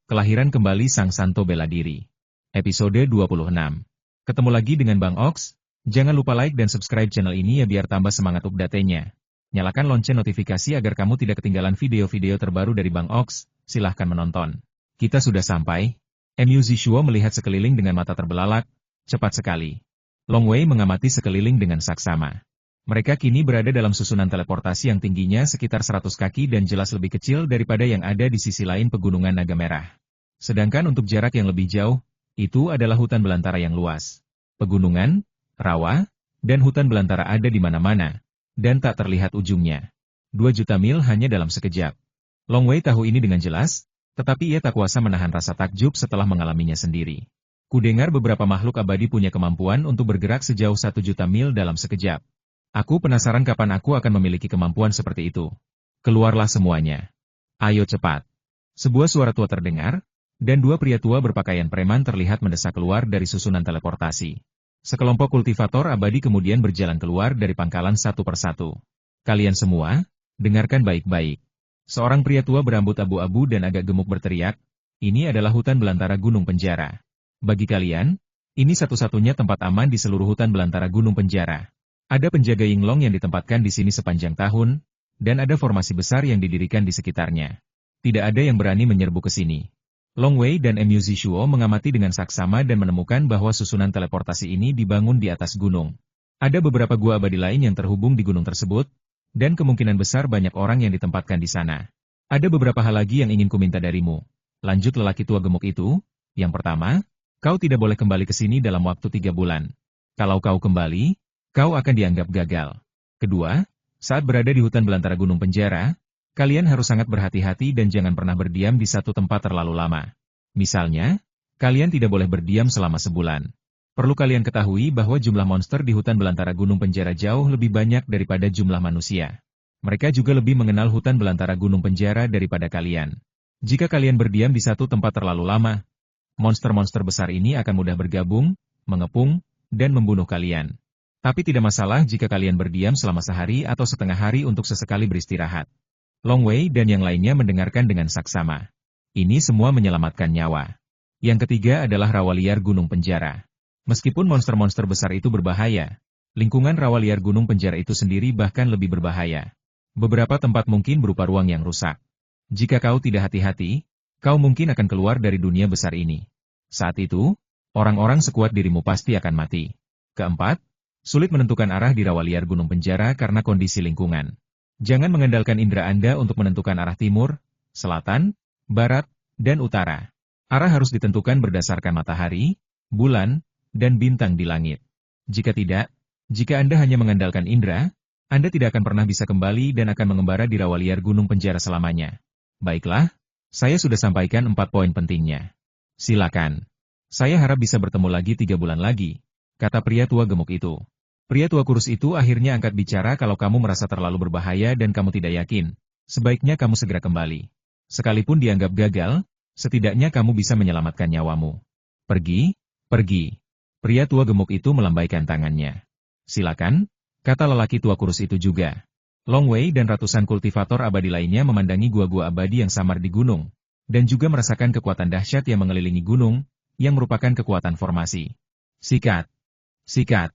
Kelahiran kembali Sang Santo Bela Diri. Episode 26. Ketemu lagi dengan Bang Ox. Jangan lupa like dan subscribe channel ini ya biar tambah semangat update-nya. Nyalakan lonceng notifikasi agar kamu tidak ketinggalan video-video terbaru dari Bang Ox. Silahkan menonton. Kita sudah sampai. Mu Zishuo melihat sekeliling dengan mata terbelalak. Cepat sekali. Long Wei mengamati sekeliling dengan saksama. Mereka kini berada dalam susunan teleportasi yang tingginya sekitar 100 kaki dan jelas lebih kecil daripada yang ada di sisi lain pegunungan Naga Merah. Sedangkan untuk jarak yang lebih jauh, itu adalah hutan belantara yang luas. Pegunungan, rawa, dan hutan belantara ada di mana-mana, dan tak terlihat ujungnya. 2 juta mil hanya dalam sekejap. Long Wei tahu ini dengan jelas, tetapi ia tak kuasa menahan rasa takjub setelah mengalaminya sendiri. Kudengar beberapa makhluk abadi punya kemampuan untuk bergerak sejauh 1 juta mil dalam sekejap. Aku penasaran kapan aku akan memiliki kemampuan seperti itu. Keluarlah semuanya. Ayo cepat. Sebuah suara tua terdengar, dan 2 pria tua berpakaian preman terlihat mendesak keluar dari susunan teleportasi. Sekelompok kultivator abadi kemudian berjalan keluar dari pangkalan satu persatu. Kalian semua, dengarkan baik-baik. Seorang pria tua berambut abu-abu dan agak gemuk berteriak, ini adalah hutan belantara Gunung Penjara. Bagi kalian, ini satu-satunya tempat aman di seluruh hutan belantara Gunung Penjara. Ada penjaga Yinglong yang ditempatkan di sini sepanjang tahun, dan ada formasi besar yang didirikan di sekitarnya. Tidak ada yang berani menyerbu ke sini. Long Wei dan Mu Zishuo mengamati dengan saksama dan menemukan bahwa susunan teleportasi ini dibangun di atas gunung. Ada beberapa gua abadi lain yang terhubung di gunung tersebut, dan kemungkinan besar banyak orang yang ditempatkan di sana. Ada beberapa hal lagi yang ingin kuminta darimu. Lanjut lelaki tua gemuk itu. Yang pertama, kau tidak boleh kembali ke sini dalam waktu 3 bulan. Kalau kau kembali, kau akan dianggap gagal. Kedua, saat berada di hutan belantara Gunung Penjara, kalian harus sangat berhati-hati dan jangan pernah berdiam di satu tempat terlalu lama. Misalnya, kalian tidak boleh berdiam selama sebulan. Perlu kalian ketahui bahwa jumlah monster di hutan belantara Gunung Penjara jauh lebih banyak daripada jumlah manusia. Mereka juga lebih mengenal hutan belantara Gunung Penjara daripada kalian. Jika kalian berdiam di satu tempat terlalu lama, monster-monster besar ini akan mudah bergabung, mengepung, dan membunuh kalian. Tapi tidak masalah jika kalian berdiam selama sehari atau setengah hari untuk sesekali beristirahat. Long Wei dan yang lainnya mendengarkan dengan saksama. Ini semua menyelamatkan nyawa. Yang ketiga adalah rawa liar Gunung Penjara. Meskipun monster-monster besar itu berbahaya, lingkungan rawa liar Gunung Penjara itu sendiri bahkan lebih berbahaya. Beberapa tempat mungkin berupa ruang yang rusak. Jika kau tidak hati-hati, kau mungkin akan keluar dari dunia besar ini. Saat itu, orang-orang sekuat dirimu pasti akan mati. Keempat, sulit menentukan arah di rawa liar Gunung Penjara karena kondisi lingkungan. Jangan mengandalkan indera Anda untuk menentukan arah timur, selatan, barat, dan utara. Arah harus ditentukan berdasarkan matahari, bulan, dan bintang di langit. Jika tidak, jika Anda hanya mengandalkan indera, Anda tidak akan pernah bisa kembali dan akan mengembara di rawa liar Gunung Penjara selamanya. Baiklah, saya sudah sampaikan 4 poin pentingnya. Silakan. Saya harap bisa bertemu lagi 3 bulan lagi, kata pria tua gemuk itu. Pria tua kurus itu akhirnya angkat bicara kalau kamu merasa terlalu berbahaya dan kamu tidak yakin. Sebaiknya kamu segera kembali. Sekalipun dianggap gagal, setidaknya kamu bisa menyelamatkan nyawamu. Pergi, pergi. Pria tua gemuk itu melambaikan tangannya. Silakan, kata lelaki tua kurus itu juga. Long Wei dan ratusan kultivator abadi lainnya memandangi gua-gua abadi yang samar di gunung, dan juga merasakan kekuatan dahsyat yang mengelilingi gunung, yang merupakan kekuatan formasi. Sikat. Sikat.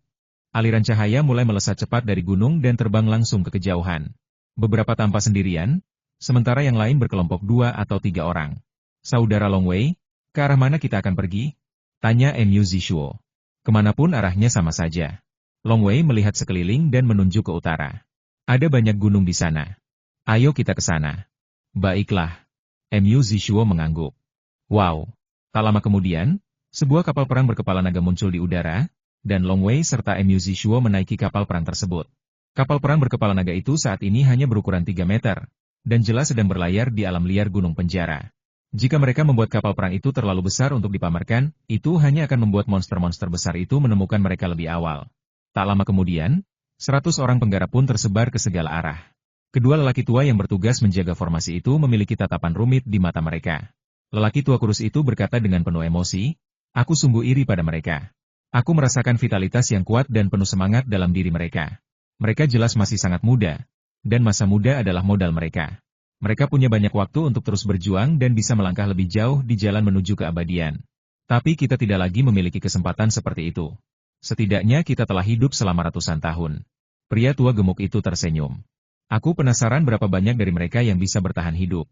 Aliran cahaya mulai melesat cepat dari gunung dan terbang langsung ke kejauhan. Beberapa tanpa sendirian, sementara yang lain berkelompok 2 atau 3 orang. Saudara Long Wei, ke arah mana kita akan pergi? Tanya Mu Zishuo. Kemanapun arahnya sama saja. Long Wei melihat sekeliling dan menunjuk ke utara. Ada banyak gunung di sana. Ayo kita ke sana. Baiklah. Mu Zishuo mengangguk. Wow. Tak lama kemudian, sebuah kapal perang berkepala naga muncul di udara, dan Long Wei serta Mu Zishuo menaiki kapal perang tersebut. Kapal perang berkepala naga itu saat ini hanya berukuran 3 meter, dan jelas sedang berlayar di alam liar Gunung Penjara. Jika mereka membuat kapal perang itu terlalu besar untuk dipamerkan, itu hanya akan membuat monster-monster besar itu menemukan mereka lebih awal. Tak lama kemudian, 100 orang penggarap pun tersebar ke segala arah. Kedua lelaki tua yang bertugas menjaga formasi itu memiliki tatapan rumit di mata mereka. Lelaki tua kurus itu berkata dengan penuh emosi, aku sungguh iri pada mereka. Aku merasakan vitalitas yang kuat dan penuh semangat dalam diri mereka. Mereka jelas masih sangat muda, dan masa muda adalah modal mereka. Mereka punya banyak waktu untuk terus berjuang dan bisa melangkah lebih jauh di jalan menuju keabadian. Tapi kita tidak lagi memiliki kesempatan seperti itu. Setidaknya kita telah hidup selama ratusan tahun. Pria tua gemuk itu tersenyum. Aku penasaran berapa banyak dari mereka yang bisa bertahan hidup.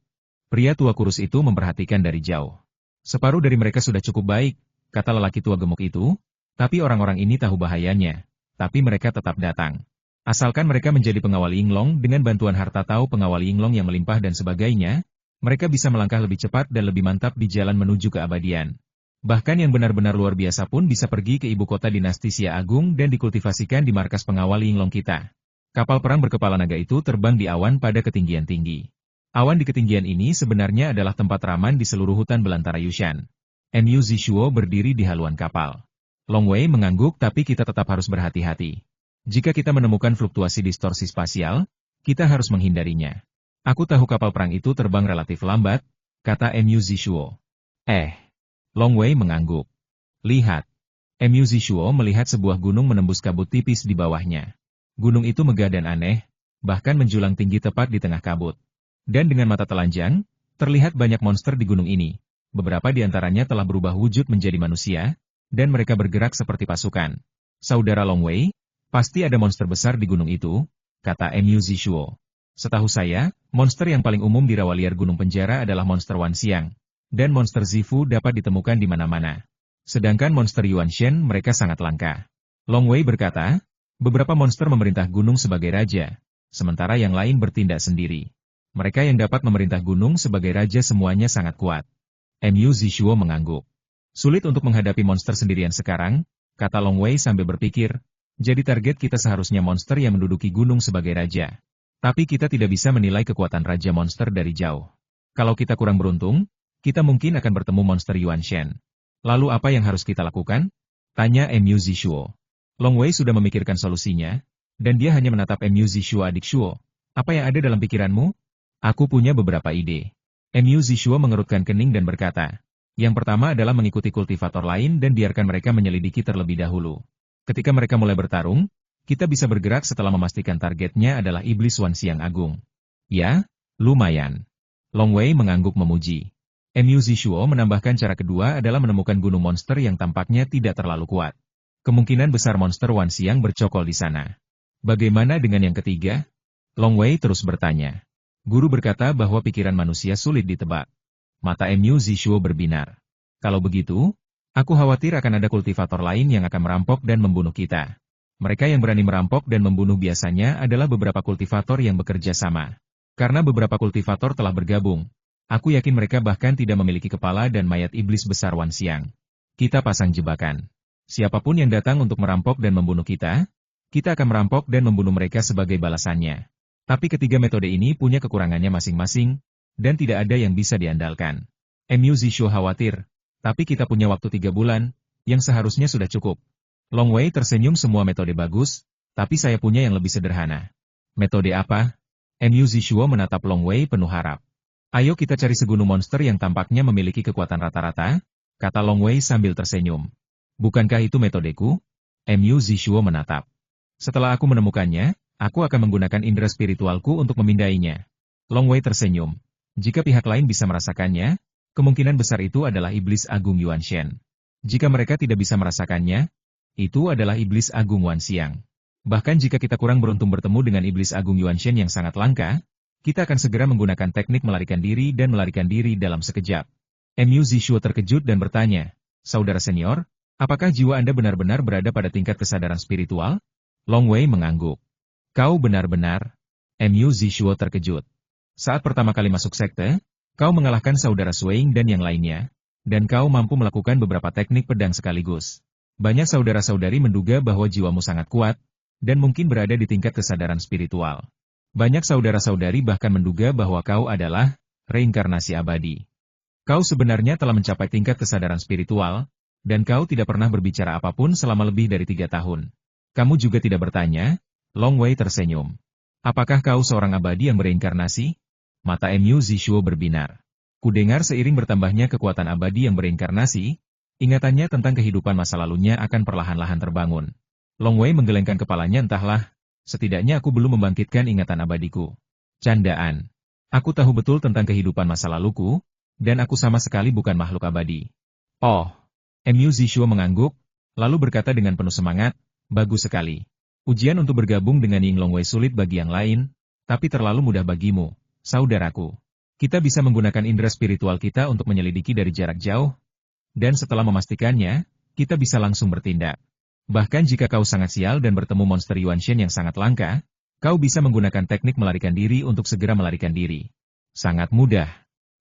Pria tua kurus itu memperhatikan dari jauh. Separuh dari mereka sudah cukup baik, kata lelaki tua gemuk itu, tapi orang-orang ini tahu bahayanya. Tapi mereka tetap datang. Asalkan mereka menjadi pengawal Yinglong dengan bantuan harta tahu pengawal Yinglong yang melimpah dan sebagainya, mereka bisa melangkah lebih cepat dan lebih mantap di jalan menuju keabadian. Bahkan yang benar-benar luar biasa pun bisa pergi ke ibu kota dinasti Xia Agung dan dikultivasikan di markas pengawal Yinglong kita. Kapal perang berkepala naga itu terbang di awan pada ketinggian tinggi. Awan di ketinggian ini sebenarnya adalah tempat raman di seluruh hutan belantara Yushan. Mu Zishuo berdiri di haluan kapal. Long Wei mengangguk tapi kita tetap harus berhati-hati. Jika kita menemukan fluktuasi distorsi spasial, kita harus menghindarinya. Aku tahu kapal perang itu terbang relatif lambat, kata Mu Zishuo. Long Wei mengangguk. Lihat. Mu Zishuo melihat sebuah gunung menembus kabut tipis di bawahnya. Gunung itu megah dan aneh, bahkan menjulang tinggi tepat di tengah kabut. Dan dengan mata telanjang, terlihat banyak monster di gunung ini. Beberapa di antaranya telah berubah wujud menjadi manusia, dan mereka bergerak seperti pasukan. Saudara Long Wei, pasti ada monster besar di gunung itu, kata Mu Zishuo. Setahu saya, monster yang paling umum di rawa liar gunung penjara adalah monster Wanxiang. Dan monster Zifu dapat ditemukan di mana-mana. Sedangkan monster Yuanshen mereka sangat langka. Long Wei berkata, beberapa monster memerintah gunung sebagai raja, sementara yang lain bertindak sendiri. Mereka yang dapat memerintah gunung sebagai raja semuanya sangat kuat. Mu Zishuo mengangguk. Sulit untuk menghadapi monster sendirian sekarang, kata Long Wei sambil berpikir, jadi target kita seharusnya monster yang menduduki gunung sebagai raja. Tapi kita tidak bisa menilai kekuatan raja monster dari jauh. Kalau kita kurang beruntung, kita mungkin akan bertemu monster Yuanshen. Lalu apa yang harus kita lakukan? Tanya Mu Zishuo. Long Wei sudah memikirkan solusinya, dan dia hanya menatap Mu Zishuo adik Shuo. Apa yang ada dalam pikiranmu? Aku punya beberapa ide. Mu Zishuo mengerutkan kening dan berkata, yang pertama adalah mengikuti kultivator lain dan biarkan mereka menyelidiki terlebih dahulu. Ketika mereka mulai bertarung, kita bisa bergerak setelah memastikan targetnya adalah Iblis Wanxiang Agung. Ya, lumayan. Long Wei mengangguk memuji. Mu Zishuo menambahkan cara kedua adalah menemukan gunung monster yang tampaknya tidak terlalu kuat. Kemungkinan besar monster Wanxiang bercokol di sana. Bagaimana dengan yang ketiga? Long Wei terus bertanya. Guru berkata bahwa pikiran manusia sulit ditebak. Mata Mu Zishuo berbinar. Kalau begitu, aku khawatir akan ada kultivator lain yang akan merampok dan membunuh kita. Mereka yang berani merampok dan membunuh biasanya adalah beberapa kultivator yang bekerja sama. Karena beberapa kultivator telah bergabung. Aku yakin mereka bahkan tidak memiliki kepala dan mayat iblis besar Wanxiang. Kita pasang jebakan. Siapapun yang datang untuk merampok dan membunuh kita akan merampok dan membunuh mereka sebagai balasannya. Tapi ketiga metode ini punya kekurangannya masing-masing, dan tidak ada yang bisa diandalkan. Mu Zishuo khawatir, tapi kita punya waktu 3 bulan, yang seharusnya sudah cukup. Long Wei tersenyum semua metode bagus, tapi saya punya yang lebih sederhana. Metode apa? Mu Zishuo menatap Long Wei penuh harap. Ayo kita cari segunung monster yang tampaknya memiliki kekuatan rata-rata, kata Long Wei sambil tersenyum. Bukankah itu metodeku? Mu Zishuo menatap. Setelah aku menemukannya, aku akan menggunakan indera spiritualku untuk memindainya. Long Wei tersenyum. Jika pihak lain bisa merasakannya, kemungkinan besar itu adalah Iblis Agung Yuanshen. Jika mereka tidak bisa merasakannya, itu adalah Iblis Agung Wanxiang. Bahkan jika kita kurang beruntung bertemu dengan Iblis Agung Yuanshen yang sangat langka, kita akan segera menggunakan teknik melarikan diri dan melarikan diri dalam sekejap. Mu Zishuo terkejut dan bertanya, saudara senior, apakah jiwa Anda benar-benar berada pada tingkat kesadaran spiritual? Long Wei mengangguk. Kau benar-benar? Mu Zishuo terkejut. Saat pertama kali masuk sekte, kau mengalahkan saudara Suing dan yang lainnya, dan kau mampu melakukan beberapa teknik pedang sekaligus. Banyak saudara-saudari menduga bahwa jiwamu sangat kuat, dan mungkin berada di tingkat kesadaran spiritual. Banyak saudara-saudari bahkan menduga bahwa kau adalah reinkarnasi abadi. Kau sebenarnya telah mencapai tingkat kesadaran spiritual, dan kau tidak pernah berbicara apapun selama lebih dari 3 tahun. Kamu juga tidak bertanya? Long Wei tersenyum. Apakah kau seorang abadi yang bereinkarnasi? Mata Mu Zishuo berbinar. Kudengar seiring bertambahnya kekuatan abadi yang bereinkarnasi, ingatannya tentang kehidupan masa lalunya akan perlahan-lahan terbangun. Long Wei menggelengkan kepalanya entahlah. Setidaknya aku belum membangkitkan ingatan abadiku. Candaan. Aku tahu betul tentang kehidupan masa laluku, dan aku sama sekali bukan makhluk abadi. Oh, Mu Zishuo mengangguk, lalu berkata dengan penuh semangat, bagus sekali. Ujian untuk bergabung dengan Ying Longwei sulit bagi yang lain, tapi terlalu mudah bagimu, saudaraku. Kita bisa menggunakan indera spiritual kita untuk menyelidiki dari jarak jauh, dan setelah memastikannya, kita bisa langsung bertindak. Bahkan jika kau sangat sial dan bertemu monster Yuanshen yang sangat langka, kau bisa menggunakan teknik melarikan diri untuk segera melarikan diri. Sangat mudah.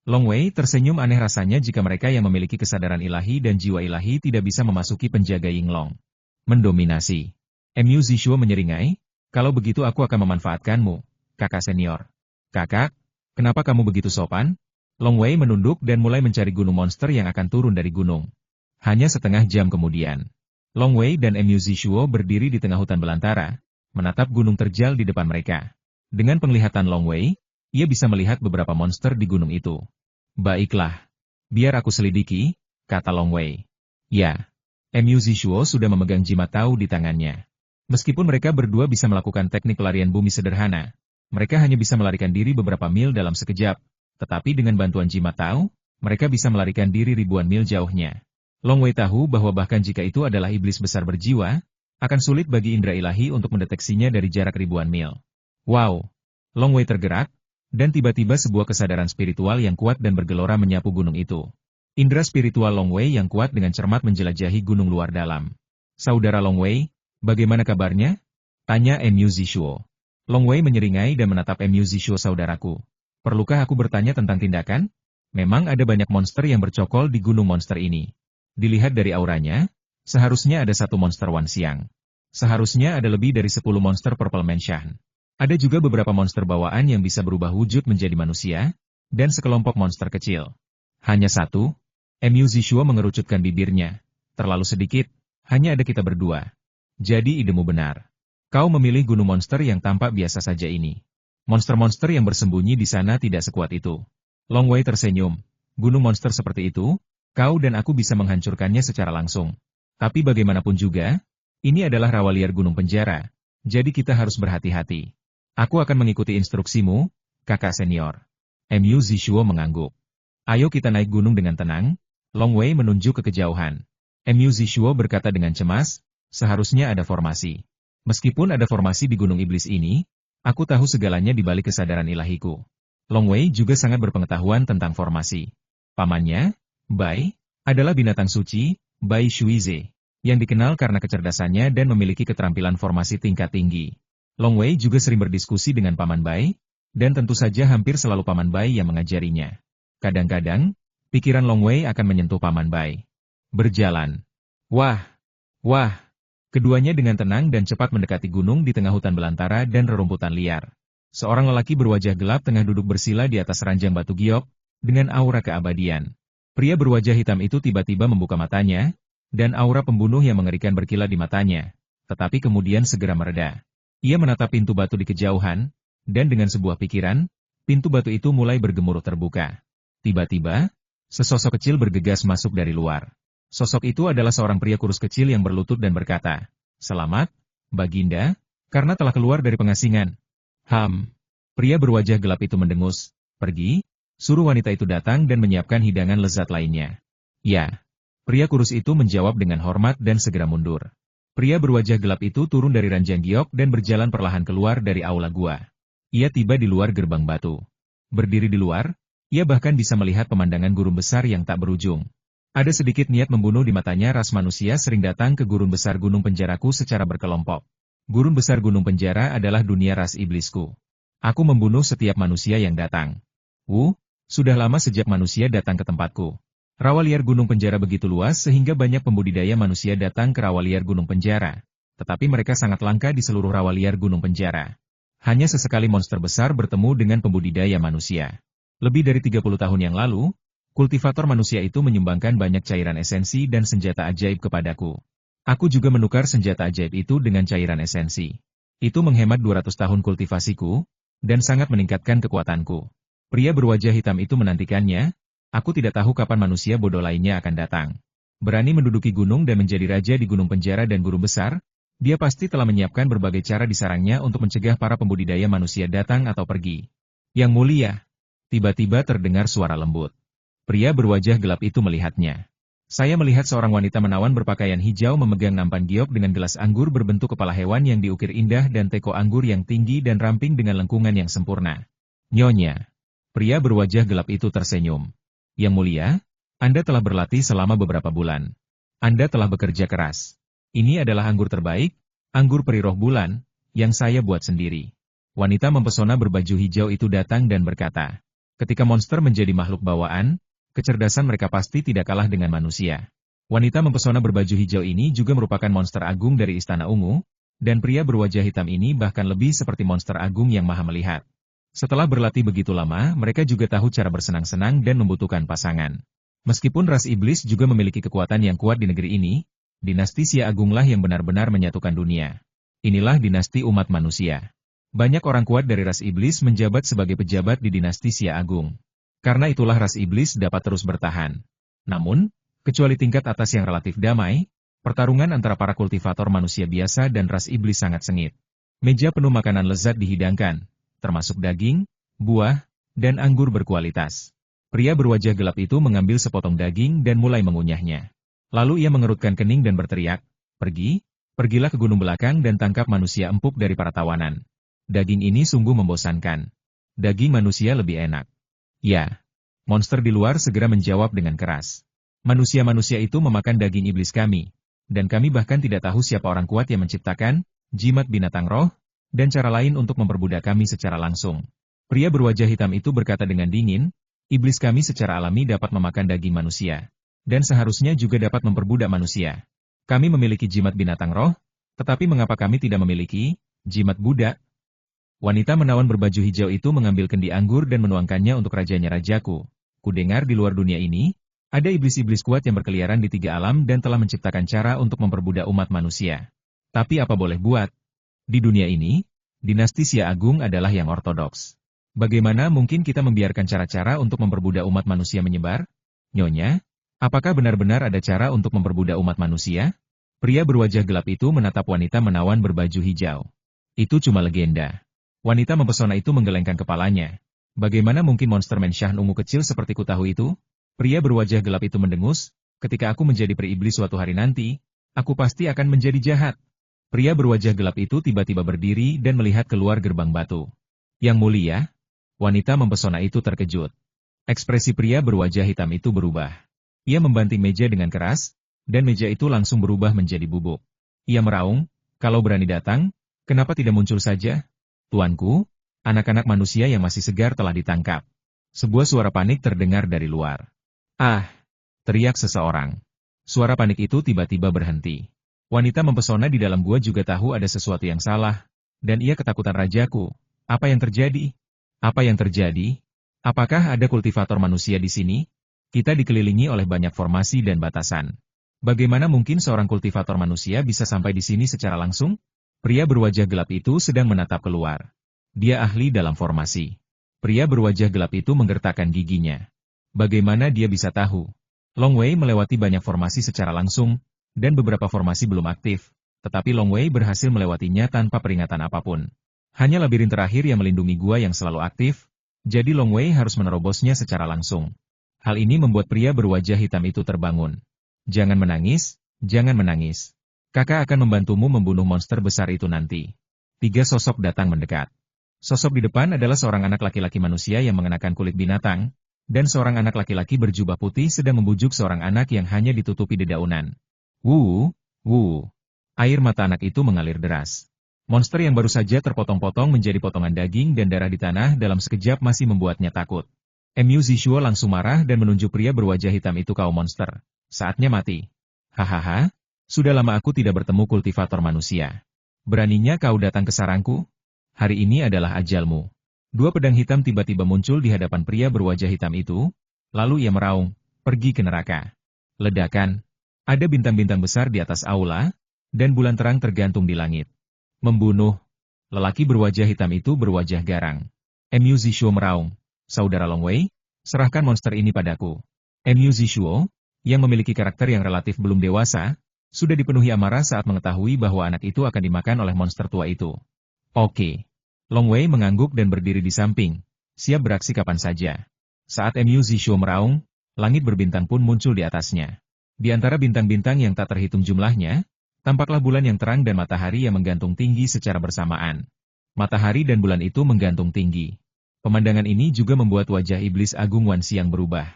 Long Wei tersenyum aneh rasanya jika mereka yang memiliki kesadaran ilahi dan jiwa ilahi tidak bisa memasuki penjaga Yinglong. Mendominasi. Mu Zishuo menyeringai, kalau begitu aku akan memanfaatkanmu, kakak senior. Kakak, kenapa kamu begitu sopan? Long Wei menunduk dan mulai mencari gunung monster yang akan turun dari gunung. Hanya setengah jam kemudian, Long Wei dan Mu Zishuo berdiri di tengah hutan belantara, menatap gunung terjal di depan mereka. Dengan penglihatan Long Wei, ia bisa melihat beberapa monster di gunung itu. Baiklah. Biar aku selidiki, kata Long Wei. Ya. Mu Zishuo sudah memegang jimat tahu di tangannya. Meskipun mereka berdua bisa melakukan teknik pelarian bumi sederhana, mereka hanya bisa melarikan diri beberapa mil dalam sekejap, tetapi dengan bantuan jimat tahu, mereka bisa melarikan diri ribuan mil jauhnya. Long Wei tahu bahwa bahkan jika itu adalah iblis besar berjiwa, akan sulit bagi indera ilahi untuk mendeteksinya dari jarak ribuan mil. Wow! Long Wei tergerak, dan tiba-tiba sebuah kesadaran spiritual yang kuat dan bergelora menyapu gunung itu. Indera spiritual Long Wei yang kuat dengan cermat menjelajahi gunung luar dalam. Saudara Long Wei, bagaimana kabarnya? Tanya Mu Zishuo. Long Wei menyeringai dan menatap Mu Zishuo saudaraku. Perlukah aku bertanya tentang tindakan? Memang ada banyak monster yang bercokol di gunung monster ini. Dilihat dari auranya, seharusnya ada satu monster Wan Xiang. Seharusnya ada lebih dari 10 monster Purple Mansion. Ada juga beberapa monster bawaan yang bisa berubah wujud menjadi manusia, dan sekelompok monster kecil. Hanya satu? Mu Zishuo mengerucutkan bibirnya. Terlalu sedikit, hanya ada kita berdua. Jadi idemu benar. Kau memilih gunung monster yang tampak biasa saja ini. Monster-monster yang bersembunyi di sana tidak sekuat itu. Long Wei tersenyum. Gunung monster seperti itu, kau dan aku bisa menghancurkannya secara langsung. Tapi bagaimanapun juga, ini adalah rawa liar gunung penjara, jadi kita harus berhati-hati. Aku akan mengikuti instruksimu, kakak senior. Mu Zishuo mengangguk. Ayo kita naik gunung dengan tenang. Long Wei menunjuk ke kejauhan. Mu Zishuo berkata dengan cemas, seharusnya ada formasi. Meskipun ada formasi di gunung iblis ini, aku tahu segalanya di balik kesadaran ilahiku. Long Wei juga sangat berpengetahuan tentang formasi. Pamannya, Bai, adalah binatang suci, Bai Shuize, yang dikenal karena kecerdasannya dan memiliki keterampilan formasi tingkat tinggi. Long Wei juga sering berdiskusi dengan Paman Bai, dan tentu saja hampir selalu Paman Bai yang mengajarinya. Kadang-kadang, pikiran Long Wei akan menyentuh Paman Bai. Berjalan. Wah! Wah! Keduanya dengan tenang dan cepat mendekati gunung di tengah hutan belantara dan rerumputan liar. Seorang lelaki berwajah gelap tengah duduk bersila di atas ranjang batu giok, dengan aura keabadian. Pria berwajah hitam itu tiba-tiba membuka matanya, dan aura pembunuh yang mengerikan berkilat di matanya, tetapi kemudian segera mereda. Ia menatap pintu batu di kejauhan, dan dengan sebuah pikiran, pintu batu itu mulai bergemuruh terbuka. Tiba-tiba, sesosok kecil bergegas masuk dari luar. Sosok itu adalah seorang pria kurus kecil yang berlutut dan berkata, "Selamat, Baginda, karena telah keluar dari pengasingan." Pria berwajah gelap itu mendengus, "Pergi, suruh wanita itu datang dan menyiapkan hidangan lezat lainnya." "Ya." Pria kurus itu menjawab dengan hormat dan segera mundur. Pria berwajah gelap itu turun dari ranjang giok dan berjalan perlahan keluar dari aula gua. Ia tiba di luar gerbang batu. Berdiri di luar, ia bahkan bisa melihat pemandangan gurun besar yang tak berujung. Ada sedikit niat membunuh di matanya. Ras manusia sering datang ke gurun besar gunung penjaraku secara berkelompok. Gurun besar gunung penjara adalah dunia ras iblisku. Aku membunuh setiap manusia yang datang. Sudah lama sejak manusia datang ke tempatku. Rawa liar gunung penjara begitu luas sehingga banyak pembudidaya manusia datang ke rawa liar gunung penjara. Tetapi mereka sangat langka di seluruh rawa liar gunung penjara. Hanya sesekali monster besar bertemu dengan pembudidaya manusia. Lebih dari 30 tahun yang lalu, kultivator manusia itu menyumbangkan banyak cairan esensi dan senjata ajaib kepadaku. Aku juga menukar senjata ajaib itu dengan cairan esensi. Itu menghemat 200 tahun kultivasiku, dan sangat meningkatkan kekuatanku. Pria berwajah hitam itu menantikannya. Aku tidak tahu kapan manusia bodoh lainnya akan datang. Berani menduduki gunung dan menjadi raja di gunung penjara dan guru besar, dia pasti telah menyiapkan berbagai cara di sarangnya untuk mencegah para pembudidaya manusia datang atau pergi. Yang mulia, Tiba-tiba terdengar suara lembut. Pria berwajah gelap itu melihatnya. Saya melihat seorang wanita menawan berpakaian hijau memegang nampan giok dengan gelas anggur berbentuk kepala hewan yang diukir indah dan teko anggur yang tinggi dan ramping dengan lengkungan yang sempurna. Nyonya. Pria berwajah gelap itu tersenyum. Yang mulia, Anda telah berlatih selama beberapa bulan. Anda telah bekerja keras. Ini adalah anggur terbaik, anggur peri roh bulan, yang saya buat sendiri. Wanita mempesona berbaju hijau itu datang dan berkata, ketika monster menjadi makhluk bawaan, kecerdasan mereka pasti tidak kalah dengan manusia. Wanita mempesona berbaju hijau ini juga merupakan monster agung dari Istana Ungu, dan pria berwajah hitam ini bahkan lebih seperti monster agung yang maha melihat. Setelah berlatih begitu lama, mereka juga tahu cara bersenang-senang dan membutuhkan pasangan. Meskipun ras iblis juga memiliki kekuatan yang kuat di negeri ini, dinasti Xia Agunglah yang benar-benar menyatukan dunia. Inilah dinasti umat manusia. Banyak orang kuat dari ras iblis menjabat sebagai pejabat di dinasti Xia Agung. Karena itulah ras iblis dapat terus bertahan. Namun, kecuali tingkat atas yang relatif damai, pertarungan antara para kultivator manusia biasa dan ras iblis sangat sengit. Meja penuh makanan lezat dihidangkan, termasuk daging, buah, dan anggur berkualitas. Pria berwajah gelap itu mengambil sepotong daging dan mulai mengunyahnya. Lalu ia mengerutkan kening dan berteriak, pergilah ke gunung belakang dan tangkap manusia empuk dari para tawanan. Daging ini sungguh membosankan. Daging manusia lebih enak. Ya, monster di luar segera menjawab dengan keras. Manusia-manusia itu memakan daging iblis kami, dan kami bahkan tidak tahu siapa orang kuat yang menciptakan jimat binatang roh, dan cara lain untuk memperbudak kami secara langsung. Pria berwajah hitam itu berkata dengan dingin, iblis kami secara alami dapat memakan daging manusia, dan seharusnya juga dapat memperbudak manusia. Kami memiliki jimat binatang roh, tetapi mengapa kami tidak memiliki jimat budak? Wanita menawan berbaju hijau itu mengambil kendi anggur dan menuangkannya untuk rajanya rajaku. Kudengar di luar dunia ini, ada iblis-iblis kuat yang berkeliaran di tiga alam dan telah menciptakan cara untuk memperbudak umat manusia. Tapi apa boleh buat? Di dunia ini, dinasti Xia Agung adalah yang ortodoks. Bagaimana mungkin kita membiarkan cara-cara untuk memperbudak umat manusia menyebar? Nyonya, apakah benar-benar ada cara untuk memperbudak umat manusia? Pria berwajah gelap itu menatap wanita menawan berbaju hijau. Itu cuma legenda. Wanita mempesona itu menggelengkan kepalanya. Bagaimana mungkin monster mensyah ungu kecil sepertiku tahu itu? Pria berwajah gelap itu mendengus, ketika aku menjadi peri iblis suatu hari nanti, aku pasti akan menjadi jahat. Pria berwajah gelap itu tiba-tiba berdiri dan melihat keluar gerbang batu. Yang mulia, wanita mempesona itu terkejut. Ekspresi pria berwajah hitam itu berubah. Ia membanting meja dengan keras, dan meja itu langsung berubah menjadi bubuk. Ia meraung, kalau berani datang, kenapa tidak muncul saja? Tuanku, anak-anak manusia yang masih segar telah ditangkap. Sebuah suara panik terdengar dari luar. Ah! Teriak seseorang. Suara panik itu tiba-tiba berhenti. Wanita mempesona di dalam gua juga tahu ada sesuatu yang salah, dan ia ketakutan rajaku. Apa yang terjadi? Apa yang terjadi? Apakah ada kultivator manusia di sini? Kita dikelilingi oleh banyak formasi dan batasan. Bagaimana mungkin seorang kultivator manusia bisa sampai di sini secara langsung? Pria berwajah gelap itu sedang menatap keluar. Dia ahli dalam formasi. Pria berwajah gelap itu menggertakkan giginya. Bagaimana dia bisa tahu? Long Wei melewati banyak formasi secara langsung, dan beberapa formasi belum aktif, tetapi Long Wei berhasil melewatinya tanpa peringatan apapun. Hanya labirin terakhir yang melindungi gua yang selalu aktif, jadi Long Wei harus menerobosnya secara langsung. Hal ini membuat pria berwajah hitam itu terbangun. Jangan menangis, jangan menangis. Kakak akan membantumu membunuh monster besar itu nanti. Tiga sosok datang mendekat. Sosok di depan adalah seorang anak laki-laki manusia yang mengenakan kulit binatang, dan seorang anak laki-laki berjubah putih sedang membujuk seorang anak yang hanya ditutupi dedaunan. Wuh, wuh. Air mata anak itu mengalir deras. Monster yang baru saja terpotong-potong menjadi potongan daging dan darah di tanah dalam sekejap masih membuatnya takut. Mu Zishuo langsung marah dan menunjuk pria berwajah hitam itu, kau monster. Saatnya mati. Hahaha. Sudah lama aku tidak bertemu kultivator manusia. Beraninya kau datang ke sarangku? Hari ini adalah ajalmu. Dua pedang hitam tiba-tiba muncul di hadapan pria berwajah hitam itu, lalu ia meraung, pergi ke neraka. Ledakan. Ada bintang-bintang besar di atas aula, dan bulan terang tergantung di langit. Membunuh. Lelaki berwajah hitam itu berwajah garang. Mu Zishuo meraung, saudara Long Wei, serahkan monster ini padaku. Mu Zishuo, yang memiliki karakter yang relatif belum dewasa, sudah dipenuhi amarah saat mengetahui bahwa anak itu akan dimakan oleh monster tua itu. Oke. Long Wei mengangguk dan berdiri di samping, siap beraksi kapan saja. Saat Mu Zishuo meraung, langit berbintang pun muncul di atasnya. Di antara bintang-bintang yang tak terhitung jumlahnya, tampaklah bulan yang terang dan matahari yang menggantung tinggi secara bersamaan. Matahari dan bulan itu menggantung tinggi. Pemandangan ini juga membuat wajah iblis agung Wan Xiang berubah.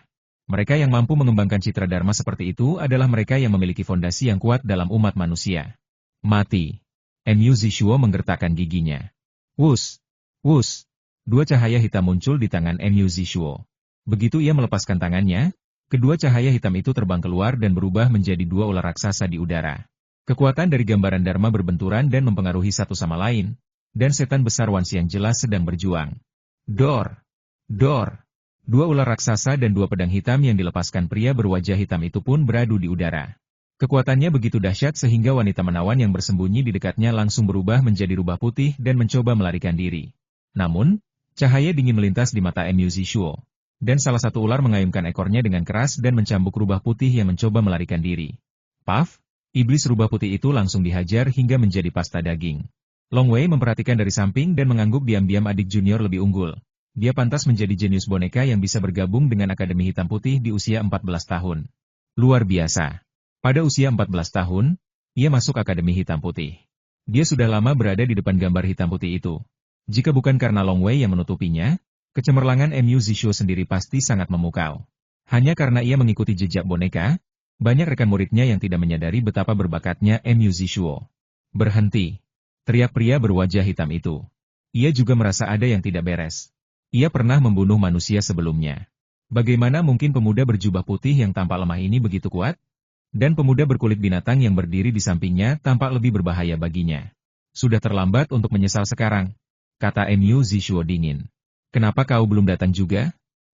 Mereka yang mampu mengembangkan citra dharma seperti itu adalah mereka yang memiliki fondasi yang kuat dalam umat manusia. Mati. Mu Zishuo menggertakkan giginya. Wus! Wus! Dua cahaya hitam muncul di tangan Mu Zishuo. Begitu ia melepaskan tangannya, kedua cahaya hitam itu terbang keluar dan berubah menjadi dua ular raksasa di udara. Kekuatan dari gambaran dharma berbenturan dan mempengaruhi satu sama lain, dan setan besar Wan Xiang jelas sedang berjuang. Dor! Dor! Dua ular raksasa dan dua pedang hitam yang dilepaskan pria berwajah hitam itu pun beradu di udara. Kekuatannya begitu dahsyat sehingga wanita menawan yang bersembunyi di dekatnya langsung berubah menjadi rubah putih dan mencoba melarikan diri. Namun, cahaya dingin melintas di mata Mu Zishuo. Dan salah satu ular mengayunkan ekornya dengan keras dan mencambuk rubah putih yang mencoba melarikan diri. Paf! Iblis rubah putih itu langsung dihajar hingga menjadi pasta daging. Long Wei memperhatikan dari samping dan mengangguk diam-diam adik junior lebih unggul. Dia pantas menjadi jenius boneka yang bisa bergabung dengan Akademi Hitam Putih di usia 14 tahun. Luar biasa. Pada usia 14 tahun, ia masuk Akademi Hitam Putih. Dia sudah lama berada di depan gambar hitam putih itu. Jika bukan karena Long Wei yang menutupinya, kecemerlangan Mu Zishuo sendiri pasti sangat memukau. Hanya karena ia mengikuti jejak boneka, banyak rekan muridnya yang tidak menyadari betapa berbakatnya Mu Zishuo. Berhenti! Teriak pria berwajah hitam itu. Ia juga merasa ada yang tidak beres. Ia pernah membunuh manusia sebelumnya. Bagaimana mungkin pemuda berjubah putih yang tampak lemah ini begitu kuat? Dan pemuda berkulit binatang yang berdiri di sampingnya tampak lebih berbahaya baginya. Sudah terlambat untuk menyesal sekarang, kata Mu Zishuo dingin. Kenapa kau belum datang juga?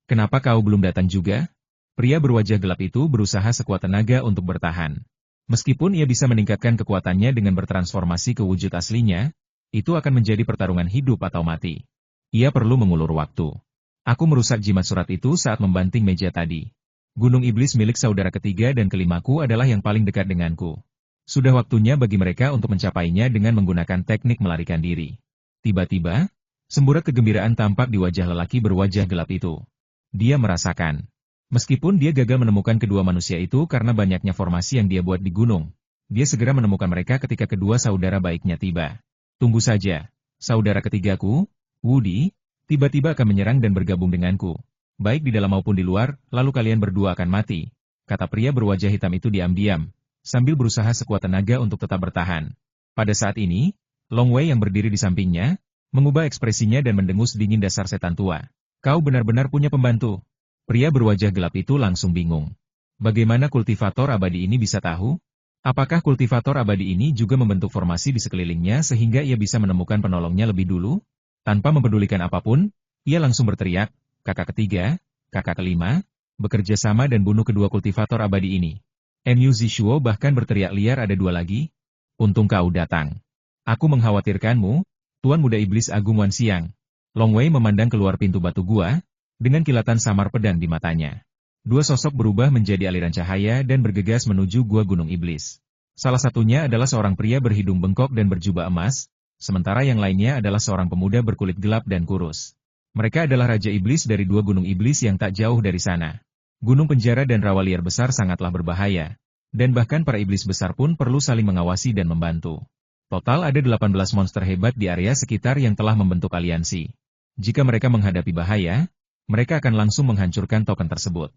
Kenapa kau belum datang juga? Pria berwajah gelap itu berusaha sekuat tenaga untuk bertahan. Meskipun ia bisa meningkatkan kekuatannya dengan bertransformasi ke wujud aslinya, itu akan menjadi pertarungan hidup atau mati. Ia perlu mengulur waktu. Aku merusak jimat surat itu saat membanting meja tadi. Gunung Iblis milik saudara ketiga dan kelimaku adalah yang paling dekat denganku. Sudah waktunya bagi mereka untuk mencapainya dengan menggunakan teknik melarikan diri. Tiba-tiba, semburat kegembiraan tampak di wajah lelaki berwajah gelap itu. Dia merasakan. Meskipun dia gagal menemukan kedua manusia itu karena banyaknya formasi yang dia buat di gunung, dia segera menemukan mereka ketika kedua saudara baiknya tiba. Tunggu saja, saudara ketigaku, Wudi, tiba-tiba akan menyerang dan bergabung denganku. Baik di dalam maupun di luar, lalu kalian berdua akan mati, kata pria berwajah hitam itu diam-diam, sambil berusaha sekuat tenaga untuk tetap bertahan. Pada saat ini, Long Wei yang berdiri di sampingnya, mengubah ekspresinya dan mendengus dingin dasar setan tua. Kau benar-benar punya pembantu. Pria berwajah gelap itu langsung bingung. Bagaimana kultivator abadi ini bisa tahu? Apakah kultivator abadi ini juga membentuk formasi di sekelilingnya sehingga ia bisa menemukan penolongnya lebih dulu? Tanpa mempedulikan apapun, ia langsung berteriak, kakak ketiga, kakak kelima, bekerja sama dan bunuh kedua kultivator abadi ini. Mu Zishuo bahkan berteriak liar ada dua lagi. Untung kau datang. Aku mengkhawatirkanmu, Tuan Muda Iblis Agung Wan Xiang. Long Wei memandang keluar pintu batu gua, dengan kilatan samar pedang di matanya. Dua sosok berubah menjadi aliran cahaya dan bergegas menuju gua Gunung Iblis. Salah satunya adalah seorang pria berhidung bengkok dan berjubah emas, sementara yang lainnya adalah seorang pemuda berkulit gelap dan kurus. Mereka adalah Raja Iblis dari dua Gunung Iblis yang tak jauh dari sana. Gunung penjara dan rawa liar besar sangatlah berbahaya, dan bahkan para iblis besar pun perlu saling mengawasi dan membantu. Total ada 18 monster hebat di area sekitar yang telah membentuk aliansi. Jika mereka menghadapi bahaya, mereka akan langsung menghancurkan token tersebut.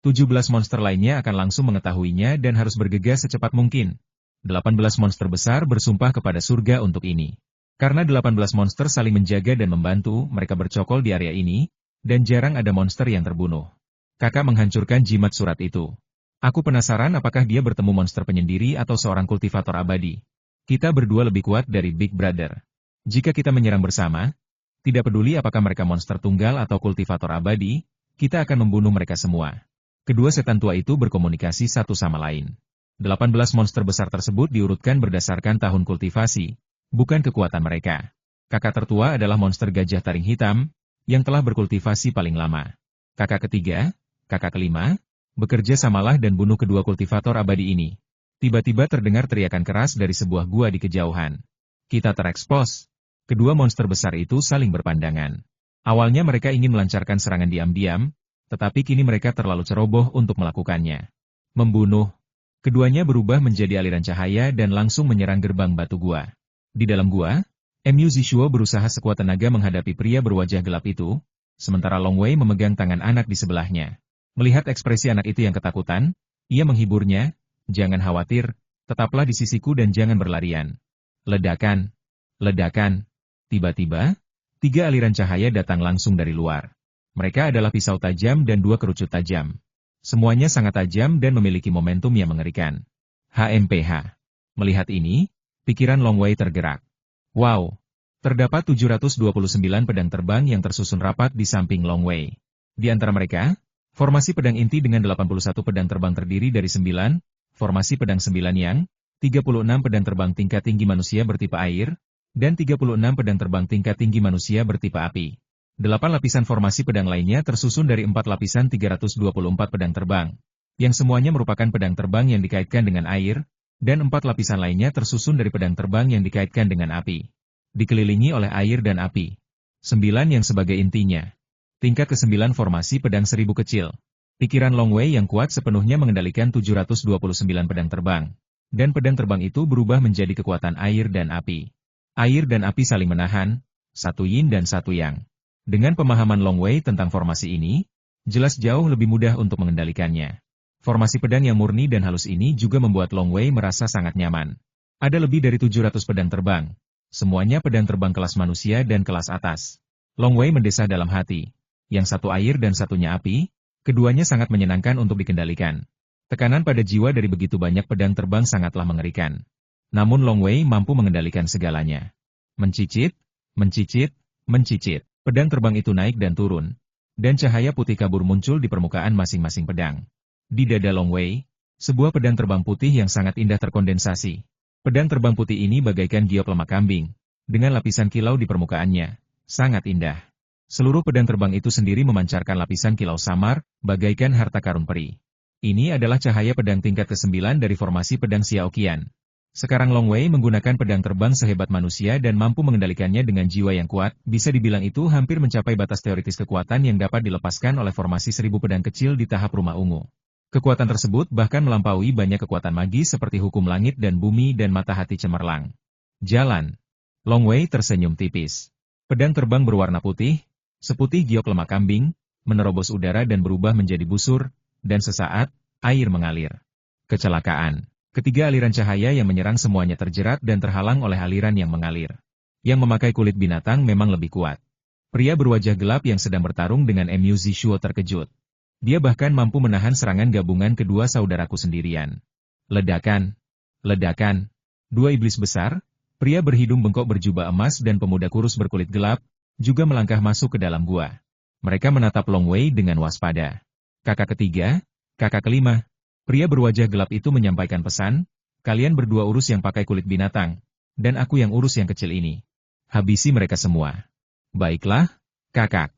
17 monster lainnya akan langsung mengetahuinya dan harus bergegas secepat mungkin. 18 monster besar bersumpah kepada surga untuk ini. Karena 18 monster saling menjaga dan membantu, mereka bercokol di area ini, dan jarang ada monster yang terbunuh. Kakak menghancurkan jimat surat itu. Aku penasaran apakah dia bertemu monster penyendiri atau seorang kultivator abadi. Kita berdua lebih kuat dari Big Brother. Jika kita menyerang bersama, tidak peduli apakah mereka monster tunggal atau kultivator abadi, kita akan membunuh mereka semua. Kedua setan tua itu berkomunikasi satu sama lain. 18 monster besar tersebut diurutkan berdasarkan tahun kultivasi, bukan kekuatan mereka. Kakak tertua adalah monster gajah taring hitam, yang telah berkultivasi paling lama. Kakak ketiga, kakak kelima, bekerja samalah dan bunuh kedua kultivator abadi ini. Tiba-tiba terdengar teriakan keras dari sebuah gua di kejauhan. Kita terekspos. Kedua monster besar itu saling berpandangan. Awalnya mereka ingin melancarkan serangan diam-diam, tetapi kini mereka terlalu ceroboh untuk melakukannya. Membunuh. Keduanya berubah menjadi aliran cahaya dan langsung menyerang gerbang batu gua. Di dalam gua, Mu Zishuo berusaha sekuat tenaga menghadapi pria berwajah gelap itu, sementara Long Wei memegang tangan anak di sebelahnya. Melihat ekspresi anak itu yang ketakutan, ia menghiburnya, "Jangan khawatir, tetaplah di sisiku dan jangan berlarian." Ledakan. Ledakan. Tiba-tiba, 3 aliran cahaya datang langsung dari luar. Mereka adalah pisau tajam dan 2 kerucut tajam. Semuanya sangat tajam dan memiliki momentum yang mengerikan. HMPH. Melihat ini, pikiran Long Wei tergerak. Wow! Terdapat 729 pedang terbang yang tersusun rapat di samping Long Wei. Di antara mereka, formasi pedang inti dengan 81 pedang terbang terdiri dari 9, formasi pedang 9 yang, 36 pedang terbang tingkat tinggi manusia bertipe air, dan 36 pedang terbang tingkat tinggi manusia bertipe api. 8 lapisan formasi pedang lainnya tersusun dari 4 lapisan 324 pedang terbang, yang semuanya merupakan pedang terbang yang dikaitkan dengan air, dan 4 lapisan lainnya tersusun dari pedang terbang yang dikaitkan dengan api. Dikelilingi oleh air dan api. 9 yang sebagai intinya. Tingkat ke-9 formasi pedang 1000 kecil. Pikiran Long Wei yang kuat sepenuhnya mengendalikan 729 pedang terbang. Dan pedang terbang itu berubah menjadi kekuatan air dan api. Air dan api saling menahan, satu yin dan satu yang. Dengan pemahaman Long Wei tentang formasi ini, jelas jauh lebih mudah untuk mengendalikannya. Formasi pedang yang murni dan halus ini juga membuat Long Wei merasa sangat nyaman. Ada lebih dari 700 pedang terbang. Semuanya pedang terbang kelas manusia dan kelas atas. Long Wei mendesah dalam hati. Yang satu air dan satunya api, keduanya sangat menyenangkan untuk dikendalikan. Tekanan pada jiwa dari begitu banyak pedang terbang sangatlah mengerikan. Namun Long Wei mampu mengendalikan segalanya. Mencicit, mencicit, mencicit. Pedang terbang itu naik dan turun. Dan cahaya putih kabur muncul di permukaan masing-masing pedang. Di dada Long Wei, sebuah pedang terbang putih yang sangat indah terkondensasi. Pedang terbang putih ini bagaikan giok lemak kambing, dengan lapisan kilau di permukaannya. Sangat indah. Seluruh pedang terbang itu sendiri memancarkan lapisan kilau samar, bagaikan harta karun peri. Ini adalah cahaya pedang tingkat ke-9 dari formasi pedang Xiaoqian. Sekarang Long Wei menggunakan pedang terbang sehebat manusia dan mampu mengendalikannya dengan jiwa yang kuat, bisa dibilang itu hampir mencapai batas teoritis kekuatan yang dapat dilepaskan oleh formasi 1000 pedang kecil di tahap rumah ungu. Kekuatan tersebut bahkan melampaui banyak kekuatan magis seperti hukum langit dan bumi dan mata hati cemerlang. Jalan. Long Wei tersenyum tipis. Pedang terbang berwarna putih, seputih giok lemak kambing, menerobos udara dan berubah menjadi busur, dan sesaat, air mengalir. Kecelakaan. Ketiga aliran cahaya yang menyerang semuanya terjerat dan terhalang oleh aliran yang mengalir. Yang memakai kulit binatang memang lebih kuat. Pria berwajah gelap yang sedang bertarung dengan Mu Zishuo terkejut. Dia bahkan mampu menahan serangan gabungan kedua saudaraku sendirian. Ledakan. Ledakan. 2 iblis besar, pria berhidung bengkok berjubah emas dan pemuda kurus berkulit gelap, juga melangkah masuk ke dalam gua. Mereka menatap Long Wei dengan waspada. Kakak ketiga, kakak kelima. Pria berwajah gelap itu menyampaikan pesan, kalian berdua urus yang pakai kulit binatang, dan aku yang urus yang kecil ini. Habisi mereka semua. Baiklah, kakak.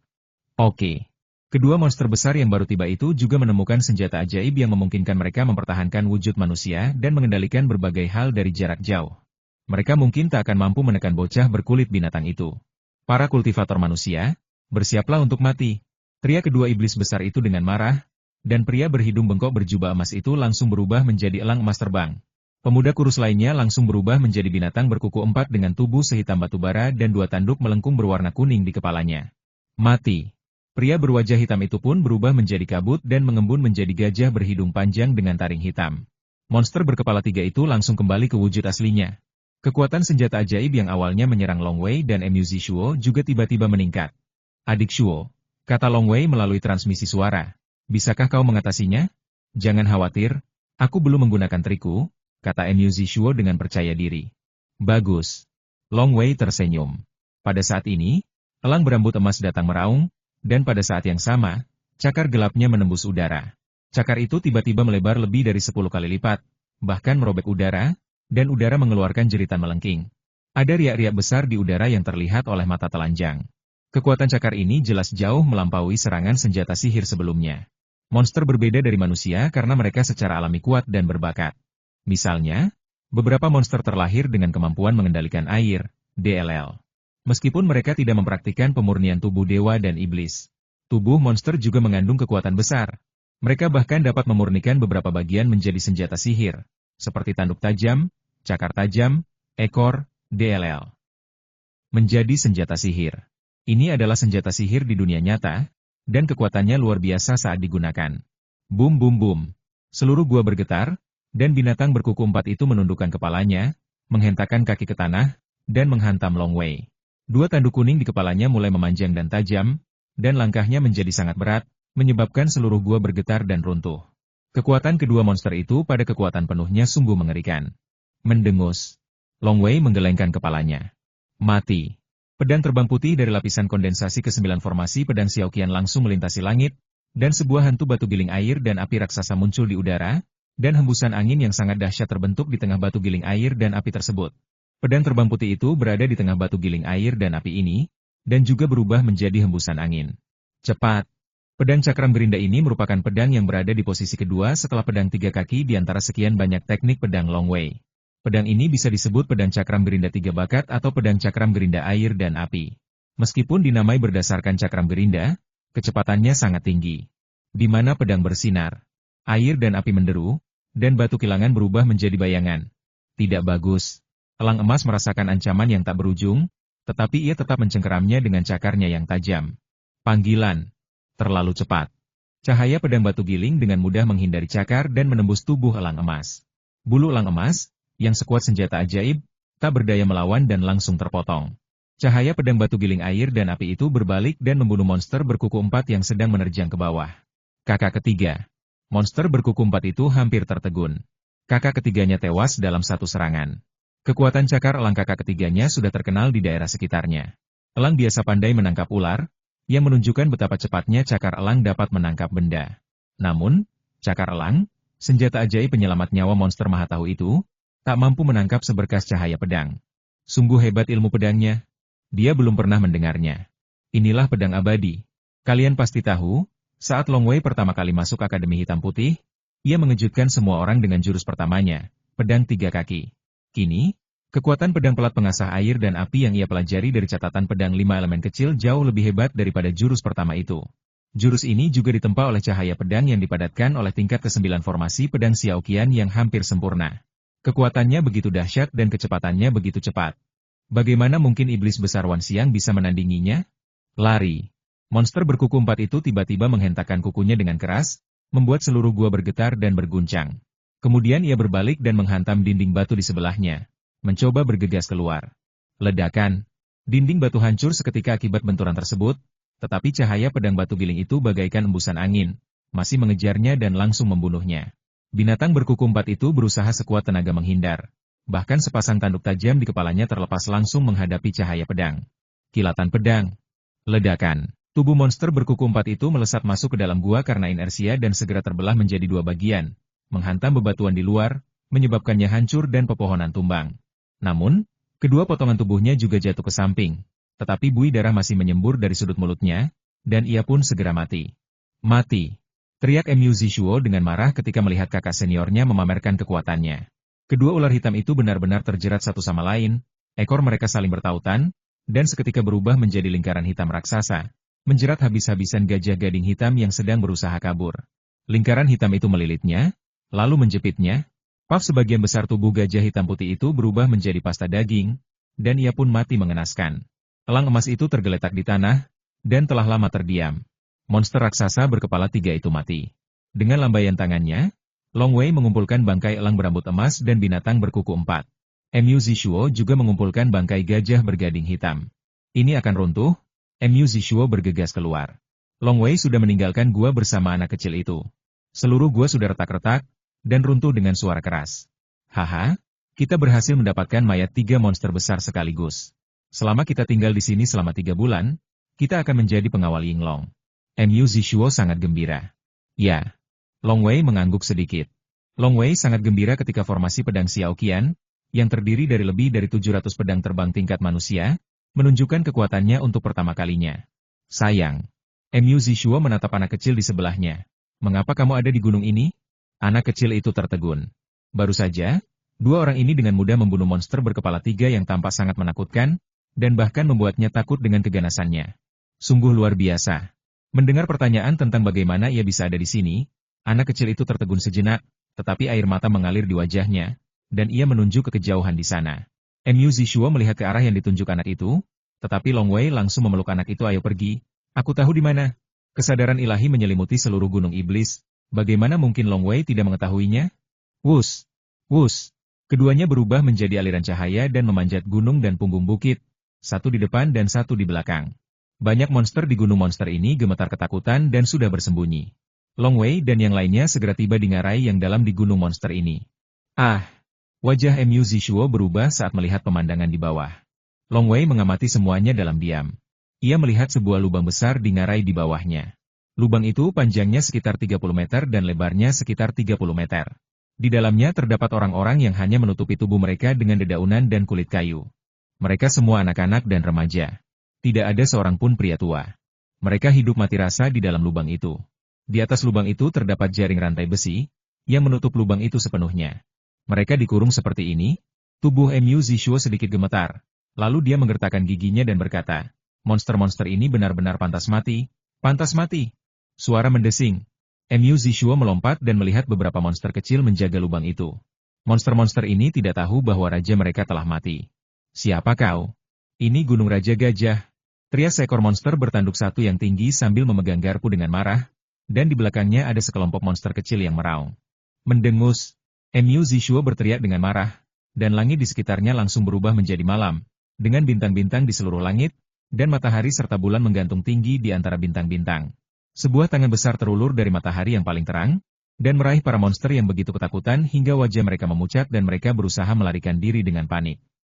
Oke. Kedua monster besar yang baru tiba itu juga menemukan senjata ajaib yang memungkinkan mereka mempertahankan wujud manusia dan mengendalikan berbagai hal dari jarak jauh. Mereka mungkin tak akan mampu menekan bocah berkulit binatang itu. Para kultivator manusia, bersiaplah untuk mati. Teriak kedua iblis besar itu dengan marah, dan pria berhidung bengkok berjubah emas itu langsung berubah menjadi elang emas terbang. Pemuda kurus lainnya langsung berubah menjadi binatang berkuku 4 dengan tubuh sehitam batu bara dan 2 tanduk melengkung berwarna kuning di kepalanya. Mati. Pria berwajah hitam itu pun berubah menjadi kabut dan mengembun menjadi gajah berhidung panjang dengan taring hitam. Monster berkepala 3 itu langsung kembali ke wujud aslinya. Kekuatan senjata ajaib yang awalnya menyerang Long Wei dan Mu Zishuo juga tiba-tiba meningkat. Adik Shuo, kata Long Wei melalui transmisi suara. Bisakah kau mengatasinya? Jangan khawatir, aku belum menggunakan trikku, kata Mu Zishuo dengan percaya diri. Bagus. Long Wei tersenyum. Pada saat ini, elang berambut emas datang meraung, dan pada saat yang sama, cakar gelapnya menembus udara. Cakar itu tiba-tiba melebar lebih dari 10 kali lipat, bahkan merobek udara, dan udara mengeluarkan jeritan melengking. Ada riak-riak besar di udara yang terlihat oleh mata telanjang. Kekuatan cakar ini jelas jauh melampaui serangan senjata sihir sebelumnya. Monster berbeda dari manusia karena mereka secara alami kuat dan berbakat. Misalnya, beberapa monster terlahir dengan kemampuan mengendalikan air, DLL. Meskipun mereka tidak mempraktikkan pemurnian tubuh dewa dan iblis, tubuh monster juga mengandung kekuatan besar. Mereka bahkan dapat memurnikan beberapa bagian menjadi senjata sihir, seperti tanduk tajam, cakar tajam, ekor, DLL. Menjadi senjata sihir. Ini adalah senjata sihir di dunia nyata, dan kekuatannya luar biasa saat digunakan. Boom boom boom. Seluruh gua bergetar, dan binatang berkuku 4 itu menundukkan kepalanya, menghentakkan kaki ke tanah, dan menghantam Long Wei. Dua tanduk kuning di kepalanya mulai memanjang dan tajam, dan langkahnya menjadi sangat berat, menyebabkan seluruh gua bergetar dan runtuh. Kekuatan kedua monster itu pada kekuatan penuhnya sungguh mengerikan. Mendengus. Long Wei menggelengkan kepalanya. Mati. Pedang terbang putih dari lapisan kondensasi ke-9 formasi pedang Xiaoqian langsung melintasi langit, dan sebuah hantu batu giling air dan api raksasa muncul di udara, dan hembusan angin yang sangat dahsyat terbentuk di tengah batu giling air dan api tersebut. Pedang terbang putih itu berada di tengah batu giling air dan api ini, dan juga berubah menjadi hembusan angin. Cepat. Pedang cakram gerinda ini merupakan pedang yang berada di posisi kedua setelah pedang 3 kaki di antara sekian banyak teknik pedang Long Wei. Pedang ini bisa disebut pedang cakram gerinda 3 bakat atau pedang cakram gerinda air dan api. Meskipun dinamai berdasarkan cakram gerinda, kecepatannya sangat tinggi. Di mana pedang bersinar, air dan api menderu, dan batu kilangan berubah menjadi bayangan. Tidak bagus. Elang emas merasakan ancaman yang tak berujung, tetapi ia tetap mencengkeramnya dengan cakarnya yang tajam. Panggilan. Terlalu cepat. Cahaya pedang batu giling dengan mudah menghindari cakar dan menembus tubuh elang emas. Bulu elang emas, yang sekuat senjata ajaib, tak berdaya melawan dan langsung terpotong. Cahaya pedang batu giling air dan api itu berbalik dan membunuh monster berkuku 4 yang sedang menerjang ke bawah. Kakak ketiga. Monster berkuku 4 itu hampir tertegun. Kakak ketiganya tewas dalam satu serangan. Kekuatan cakar elang kakak ketiganya sudah terkenal di daerah sekitarnya. Elang biasa pandai menangkap ular, yang menunjukkan betapa cepatnya cakar elang dapat menangkap benda. Namun, cakar elang, senjata ajaib penyelamat nyawa monster maha tahu itu, tak mampu menangkap seberkas cahaya pedang. Sungguh hebat ilmu pedangnya. Dia belum pernah mendengarnya. Inilah pedang abadi. Kalian pasti tahu, saat Long Wei pertama kali masuk Akademi Hitam Putih, ia mengejutkan semua orang dengan jurus pertamanya, pedang 3 kaki. Kini, kekuatan pedang pelat pengasah air dan api yang ia pelajari dari catatan pedang 5 elemen kecil jauh lebih hebat daripada jurus pertama itu. Jurus ini juga ditempa oleh cahaya pedang yang dipadatkan oleh tingkat ke-9 formasi pedang Xiaoqian yang hampir sempurna. Kekuatannya begitu dahsyat dan kecepatannya begitu cepat. Bagaimana mungkin iblis besar Wan Xiang bisa menandinginya? Lari. Monster berkuku 4 itu tiba-tiba menghentakkan kukunya dengan keras, membuat seluruh gua bergetar dan berguncang. Kemudian ia berbalik dan menghantam dinding batu di sebelahnya, mencoba bergegas keluar. Ledakan. Dinding batu hancur seketika akibat benturan tersebut, tetapi cahaya pedang batu giling itu bagaikan embusan angin, masih mengejarnya dan langsung membunuhnya. Binatang berkuku 4 itu berusaha sekuat tenaga menghindar. Bahkan sepasang tanduk tajam di kepalanya terlepas langsung menghadapi cahaya pedang. Kilatan pedang. Ledakan. Tubuh monster berkuku 4 itu melesat masuk ke dalam gua karena inersia dan segera terbelah menjadi 2 bagian, menghantam bebatuan di luar, menyebabkannya hancur dan pepohonan tumbang. Namun, kedua potongan tubuhnya juga jatuh ke samping, tetapi buih darah masih menyembur dari sudut mulutnya, dan ia pun segera mati. Mati. Teriak Mu Zishuo dengan marah ketika melihat kakak seniornya memamerkan kekuatannya. Kedua ular hitam itu benar-benar terjerat satu sama lain, ekor mereka saling bertautan, dan seketika berubah menjadi lingkaran hitam raksasa, menjerat habis-habisan gajah gading hitam yang sedang berusaha kabur. Lingkaran hitam itu melilitnya, lalu menjepitnya. Paf sebagian besar tubuh gajah hitam putih itu berubah menjadi pasta daging, dan ia pun mati mengenaskan. Elang emas itu tergeletak di tanah, dan telah lama terdiam. Monster raksasa berkepala 3 itu mati. Dengan lambaian tangannya, Long Wei mengumpulkan bangkai elang berambut emas dan binatang berkuku 4. Mu Zishuo juga mengumpulkan bangkai gajah bergading hitam. Ini akan runtuh. Mu Zishuo bergegas keluar. Long Wei sudah meninggalkan gua bersama anak kecil itu. Seluruh gua sudah retak-retak, dan runtuh dengan suara keras. Haha, kita berhasil mendapatkan mayat 3 monster besar sekaligus. Selama kita tinggal di sini selama 3 bulan, kita akan menjadi pengawal Yinglong. Mu Zishuo sangat gembira. Ya. Long Wei mengangguk sedikit. Long Wei sangat gembira ketika formasi pedang Xiaoqian, yang terdiri dari lebih dari 700 pedang terbang tingkat manusia, menunjukkan kekuatannya untuk pertama kalinya. Sayang. Mu Zishuo menatap anak kecil di sebelahnya. Mengapa kamu ada di gunung ini? Anak kecil itu tertegun. Baru saja, 2 orang ini dengan mudah membunuh monster berkepala 3 yang tampak sangat menakutkan, dan bahkan membuatnya takut dengan keganasannya. Sungguh luar biasa. Mendengar pertanyaan tentang bagaimana ia bisa ada di sini, anak kecil itu tertegun sejenak, tetapi air mata mengalir di wajahnya, dan ia menunjuk ke kejauhan di sana. Mu Zishuo melihat ke arah yang ditunjuk anak itu, tetapi Long Wei langsung memeluk anak itu. Ayo pergi, aku tahu di mana. Kesadaran ilahi menyelimuti seluruh gunung iblis, bagaimana mungkin Long Wei tidak mengetahuinya? Wus! Wus! Keduanya berubah menjadi aliran cahaya dan memanjat gunung dan punggung bukit, satu di depan dan satu di belakang. Banyak monster di gunung monster ini gemetar ketakutan dan sudah bersembunyi. Long Wei dan yang lainnya segera tiba di ngarai yang dalam di gunung monster ini. Ah! Wajah Mu Zishuo berubah saat melihat pemandangan di bawah. Long Wei mengamati semuanya dalam diam. Ia melihat sebuah lubang besar di ngarai di bawahnya. Lubang itu panjangnya sekitar 30 meter dan lebarnya sekitar 30 meter. Di dalamnya terdapat orang-orang yang hanya menutupi tubuh mereka dengan dedaunan dan kulit kayu. Mereka semua anak-anak dan remaja. Tidak ada seorang pun pria tua. Mereka hidup mati rasa di dalam lubang itu. Di atas lubang itu terdapat jaring rantai besi, yang menutup lubang itu sepenuhnya. Mereka dikurung seperti ini. Tubuh Mu Zishuo sedikit gemetar. Lalu dia menggertakkan giginya dan berkata, monster-monster ini benar-benar pantas mati. Pantas mati. Suara mendesing. Mu Zishuo melompat dan melihat beberapa monster kecil menjaga lubang itu. Monster-monster ini tidak tahu bahwa raja mereka telah mati. Siapa kau? Ini Gunung Raja Gajah. Teriak seekor monster bertanduk satu yang tinggi sambil memegang garpu dengan marah, dan di belakangnya ada sekelompok monster kecil yang meraung. Mendengus. Mu Zishuo berteriak dengan marah, dan langit di sekitarnya langsung berubah menjadi malam, dengan bintang-bintang di seluruh langit, dan matahari serta bulan menggantung tinggi di antara bintang-bintang. Sebuah tangan besar terulur dari matahari yang paling terang, dan meraih para monster yang begitu ketakutan hingga wajah mereka memucat dan mereka berusaha melarikan diri dengan panik.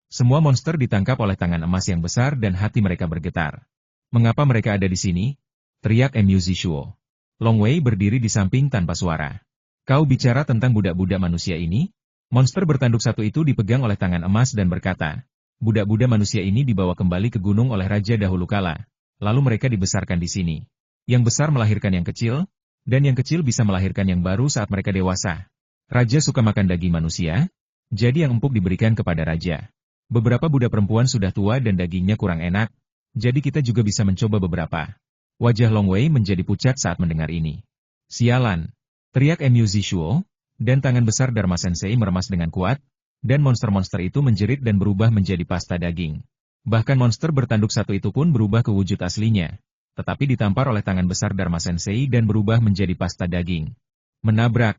Semua monster ditangkap oleh tangan emas yang besar dan hati mereka bergetar. Mengapa mereka ada di sini? Teriak Mu Zishuo. Long Wei berdiri di samping tanpa suara. Kau bicara tentang budak-budak manusia ini? Monster bertanduk satu itu dipegang oleh tangan emas dan berkata, budak-budak manusia ini dibawa kembali ke gunung oleh raja dahulu kala, lalu mereka dibesarkan di sini. Yang besar melahirkan yang kecil, dan yang kecil bisa melahirkan yang baru saat mereka dewasa. Raja suka makan daging manusia, jadi yang empuk diberikan kepada raja. Beberapa budak perempuan sudah tua dan dagingnya kurang enak, jadi kita juga bisa mencoba beberapa. Wajah Long Wei menjadi pucat saat mendengar ini. Sialan! Teriak Mu Zishuo, dan tangan besar Dharma Sensei meremas dengan kuat, dan monster-monster itu menjerit dan berubah menjadi pasta daging. Bahkan monster bertanduk satu itu pun berubah ke wujud aslinya, tetapi ditampar oleh tangan besar Dharma Sensei dan berubah menjadi pasta daging. Menabrak.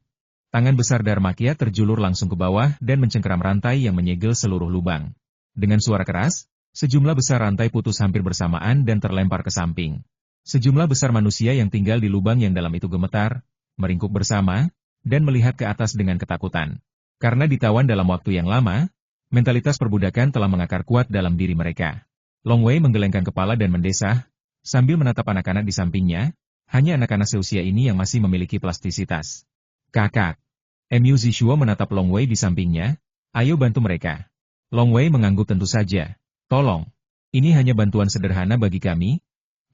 Tangan besar Dharmakya terjulur langsung ke bawah dan mencengkeram rantai yang menyegel seluruh lubang. Dengan suara keras, sejumlah besar rantai putus hampir bersamaan dan terlempar ke samping. Sejumlah besar manusia yang tinggal di lubang yang dalam itu gemetar, meringkuk bersama, dan melihat ke atas dengan ketakutan. Karena ditawan dalam waktu yang lama, mentalitas perbudakan telah mengakar kuat dalam diri mereka. Long Wei menggelengkan kepala dan mendesah, sambil menatap anak-anak di sampingnya, hanya anak-anak seusia ini yang masih memiliki plastisitas. Kakak. Mu Zishuo menatap Long Wei di sampingnya, ayo bantu mereka. Long Wei mengangguk tentu saja. Tolong. Ini hanya bantuan sederhana bagi kami,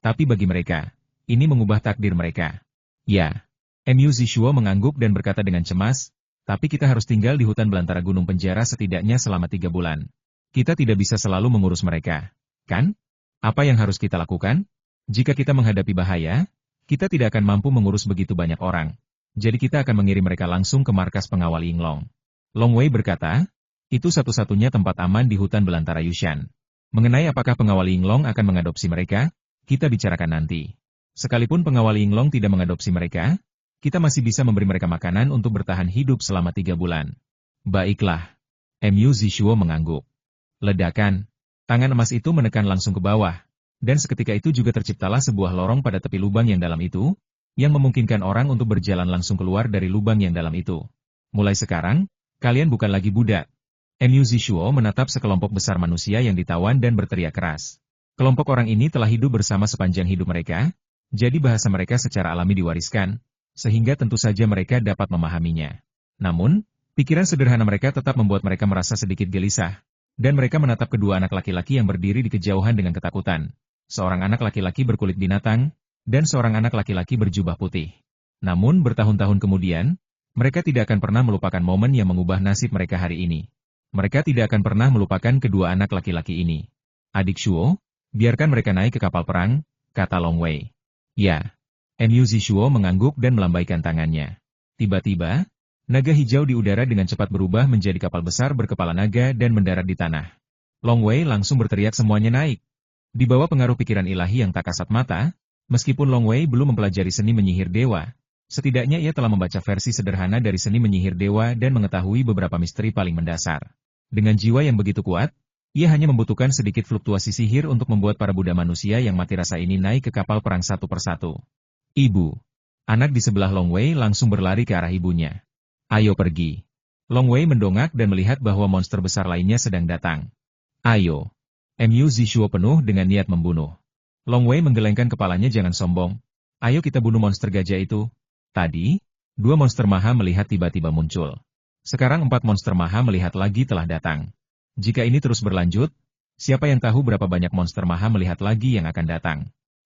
tapi bagi mereka, ini mengubah takdir mereka. Ya. Mu Zishuo mengangguk dan berkata dengan cemas, tapi kita harus tinggal di hutan belantara gunung penjara setidaknya selama 3 bulan. Kita tidak bisa selalu mengurus mereka, kan? Apa yang harus kita lakukan? Jika kita menghadapi bahaya, kita tidak akan mampu mengurus begitu banyak orang. Jadi kita akan mengirim mereka langsung ke markas pengawal Yinglong. Long Wei berkata, itu satu-satunya tempat aman di hutan belantara Yushan. Mengenai apakah pengawal Yinglong akan mengadopsi mereka, kita bicarakan nanti. Sekalipun pengawal Yinglong tidak mengadopsi mereka, kita masih bisa memberi mereka makanan untuk bertahan hidup selama 3 bulan. Baiklah. Mu Zishuo mengangguk. Ledakan. Tangan emas itu menekan langsung ke bawah. Dan seketika itu juga terciptalah sebuah lorong pada tepi lubang yang dalam itu, yang memungkinkan orang untuk berjalan langsung keluar dari lubang yang dalam itu. Mulai sekarang, kalian bukan lagi budak. Mu Zishuo menatap sekelompok besar manusia yang ditawan dan berteriak keras. Kelompok orang ini telah hidup bersama sepanjang hidup mereka, jadi bahasa mereka secara alami diwariskan, sehingga tentu saja mereka dapat memahaminya. Namun, pikiran sederhana mereka tetap membuat mereka merasa sedikit gelisah, dan mereka menatap kedua anak laki-laki yang berdiri di kejauhan dengan ketakutan. Seorang anak laki-laki berkulit binatang, dan seorang anak laki-laki berjubah putih. Namun bertahun-tahun kemudian, mereka tidak akan pernah melupakan momen yang mengubah nasib mereka hari ini. Mereka tidak akan pernah melupakan kedua anak laki-laki ini. Adik Shuo, biarkan mereka naik ke kapal perang, kata Long Wei. Ya. Mu Zishuo mengangguk dan melambaikan tangannya. Tiba-tiba, naga hijau di udara dengan cepat berubah menjadi kapal besar berkepala naga dan mendarat di tanah. Long Wei langsung berteriak semuanya naik. Di bawah pengaruh pikiran ilahi yang tak kasat mata, meskipun Long Wei belum mempelajari seni menyihir dewa, setidaknya ia telah membaca versi sederhana dari seni menyihir dewa dan mengetahui beberapa misteri paling mendasar. Dengan jiwa yang begitu kuat, ia hanya membutuhkan sedikit fluktuasi sihir untuk membuat para budak manusia yang mati rasa ini naik ke kapal perang satu persatu. Ibu. Anak di sebelah Long Wei langsung berlari ke arah ibunya. Ayo pergi. Long Wei mendongak dan melihat bahwa monster besar lainnya sedang datang. Ayo. Mu Zishuo penuh dengan niat membunuh. Long Wei menggelengkan kepalanya, jangan sombong. Ayo kita bunuh monster gajah itu. Tadi, 2 monster maha melihat tiba-tiba muncul. Sekarang 4 monster maha melihat lagi telah datang. Jika ini terus berlanjut, siapa yang tahu berapa banyak monster maha melihat lagi yang akan datang.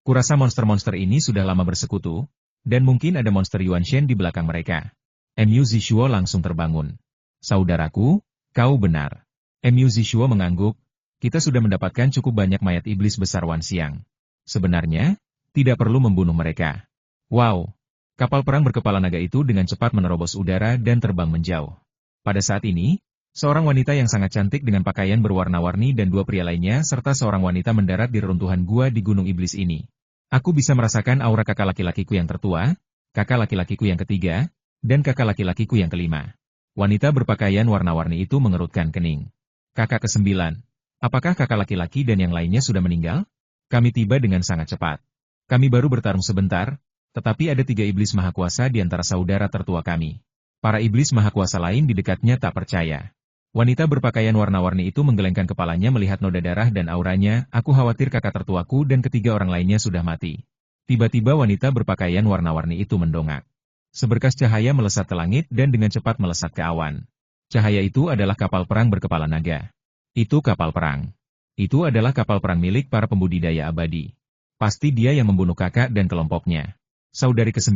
Kurasa monster-monster ini sudah lama bersekutu, dan mungkin ada monster Yuan Shen di belakang mereka. Mu Zishuo langsung terbangun. Saudaraku, kau benar. Mu Zishuo mengangguk, kita sudah mendapatkan cukup banyak mayat iblis besar Wan Xiang. Sebenarnya, tidak perlu membunuh mereka. Wow! Kapal perang berkepala naga itu dengan cepat menerobos udara dan terbang menjauh. Pada saat ini, seorang wanita yang sangat cantik dengan pakaian berwarna-warni dan 2 pria lainnya serta seorang wanita mendarat di reruntuhan gua di Gunung Iblis ini. Aku bisa merasakan aura kakak laki-lakiku yang tertua, kakak laki-lakiku yang ketiga, dan kakak laki-lakiku yang kelima. Wanita berpakaian warna-warni itu mengerutkan kening. Kakak ke-9. Apakah kakak laki-laki dan yang lainnya sudah meninggal? Kami tiba dengan sangat cepat. Kami baru bertarung sebentar, tetapi ada 3 iblis maha kuasa di antara saudara tertua kami. Para iblis maha kuasa lain di dekatnya tak percaya. Wanita berpakaian warna-warni itu menggelengkan kepalanya melihat noda darah dan auranya, aku khawatir kakak tertuaku dan ketiga orang lainnya sudah mati. Tiba-tiba wanita berpakaian warna-warni itu mendongak. Seberkas cahaya melesat ke langit dan dengan cepat melesat ke awan. Cahaya itu adalah kapal perang berkepala naga. Itu kapal perang. Itu adalah kapal perang milik para pembudidaya abadi. Pasti dia yang membunuh kakak dan kelompoknya. Saudari ke-9,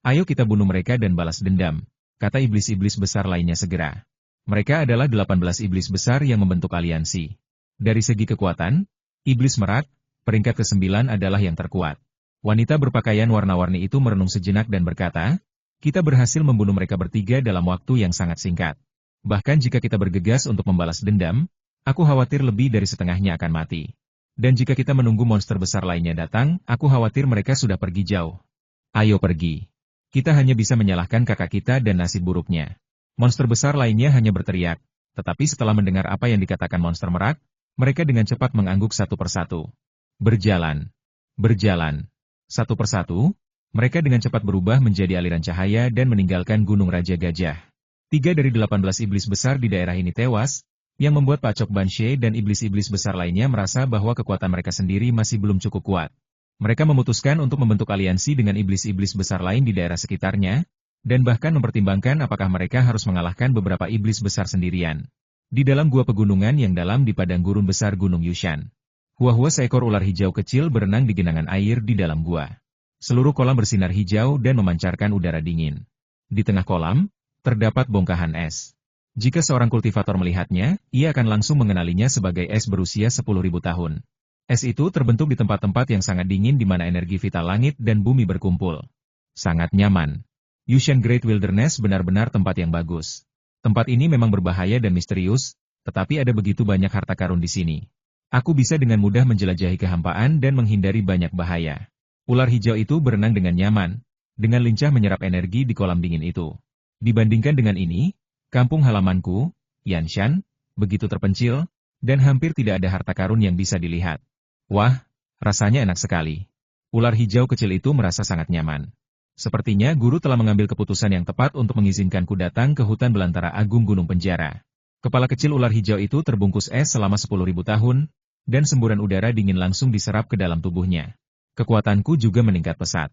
ayo kita bunuh mereka dan balas dendam, kata iblis-iblis besar lainnya segera. Mereka adalah 18 iblis besar yang membentuk aliansi. Dari segi kekuatan, iblis merak, peringkat ke-9 adalah yang terkuat. Wanita berpakaian warna-warni itu merenung sejenak dan berkata, kita berhasil membunuh mereka bertiga dalam waktu yang sangat singkat. Bahkan jika kita bergegas untuk membalas dendam, aku khawatir lebih dari setengahnya akan mati. Dan jika kita menunggu monster besar lainnya datang, aku khawatir mereka sudah pergi jauh. Ayo pergi. Kita hanya bisa menyalahkan kakak kita dan nasib buruknya. Monster besar lainnya hanya berteriak, tetapi setelah mendengar apa yang dikatakan monster merak, mereka dengan cepat mengangguk satu persatu. Berjalan. Berjalan. Satu persatu, mereka dengan cepat berubah menjadi aliran cahaya dan meninggalkan Gunung Raja Gajah. 3 dari 18 iblis besar di daerah ini tewas, yang membuat Pak Chok Banshe dan iblis-iblis besar lainnya merasa bahwa kekuatan mereka sendiri masih belum cukup kuat. Mereka memutuskan untuk membentuk aliansi dengan iblis-iblis besar lain di daerah sekitarnya, dan bahkan mempertimbangkan apakah mereka harus mengalahkan beberapa iblis besar sendirian. Di dalam gua pegunungan yang dalam di padang gurun besar Gunung Yushan. Hua-hua seekor ular hijau kecil berenang di genangan air di dalam gua. Seluruh kolam bersinar hijau dan memancarkan udara dingin. Di tengah kolam, terdapat bongkahan es. Jika seorang kultivator melihatnya, ia akan langsung mengenalinya sebagai es berusia 10.000 tahun. Es itu terbentuk di tempat-tempat yang sangat dingin di mana energi vital langit dan bumi berkumpul. Sangat nyaman. Yushan Great Wilderness benar-benar tempat yang bagus. Tempat ini memang berbahaya dan misterius, tetapi ada begitu banyak harta karun di sini. Aku bisa dengan mudah menjelajahi kehampaan dan menghindari banyak bahaya. Ular hijau itu berenang dengan nyaman, dengan lincah menyerap energi di kolam dingin itu. Dibandingkan dengan ini, kampung halamanku, Yanshan, begitu terpencil, dan hampir tidak ada harta karun yang bisa dilihat. Wah, rasanya enak sekali. Ular hijau kecil itu merasa sangat nyaman. Sepertinya guru telah mengambil keputusan yang tepat untuk mengizinkanku datang ke hutan belantara agung Gunung Penjara. Kepala kecil ular hijau itu terbungkus es selama 10.000 tahun, dan semburan udara dingin langsung diserap ke dalam tubuhnya. Kekuatanku juga meningkat pesat.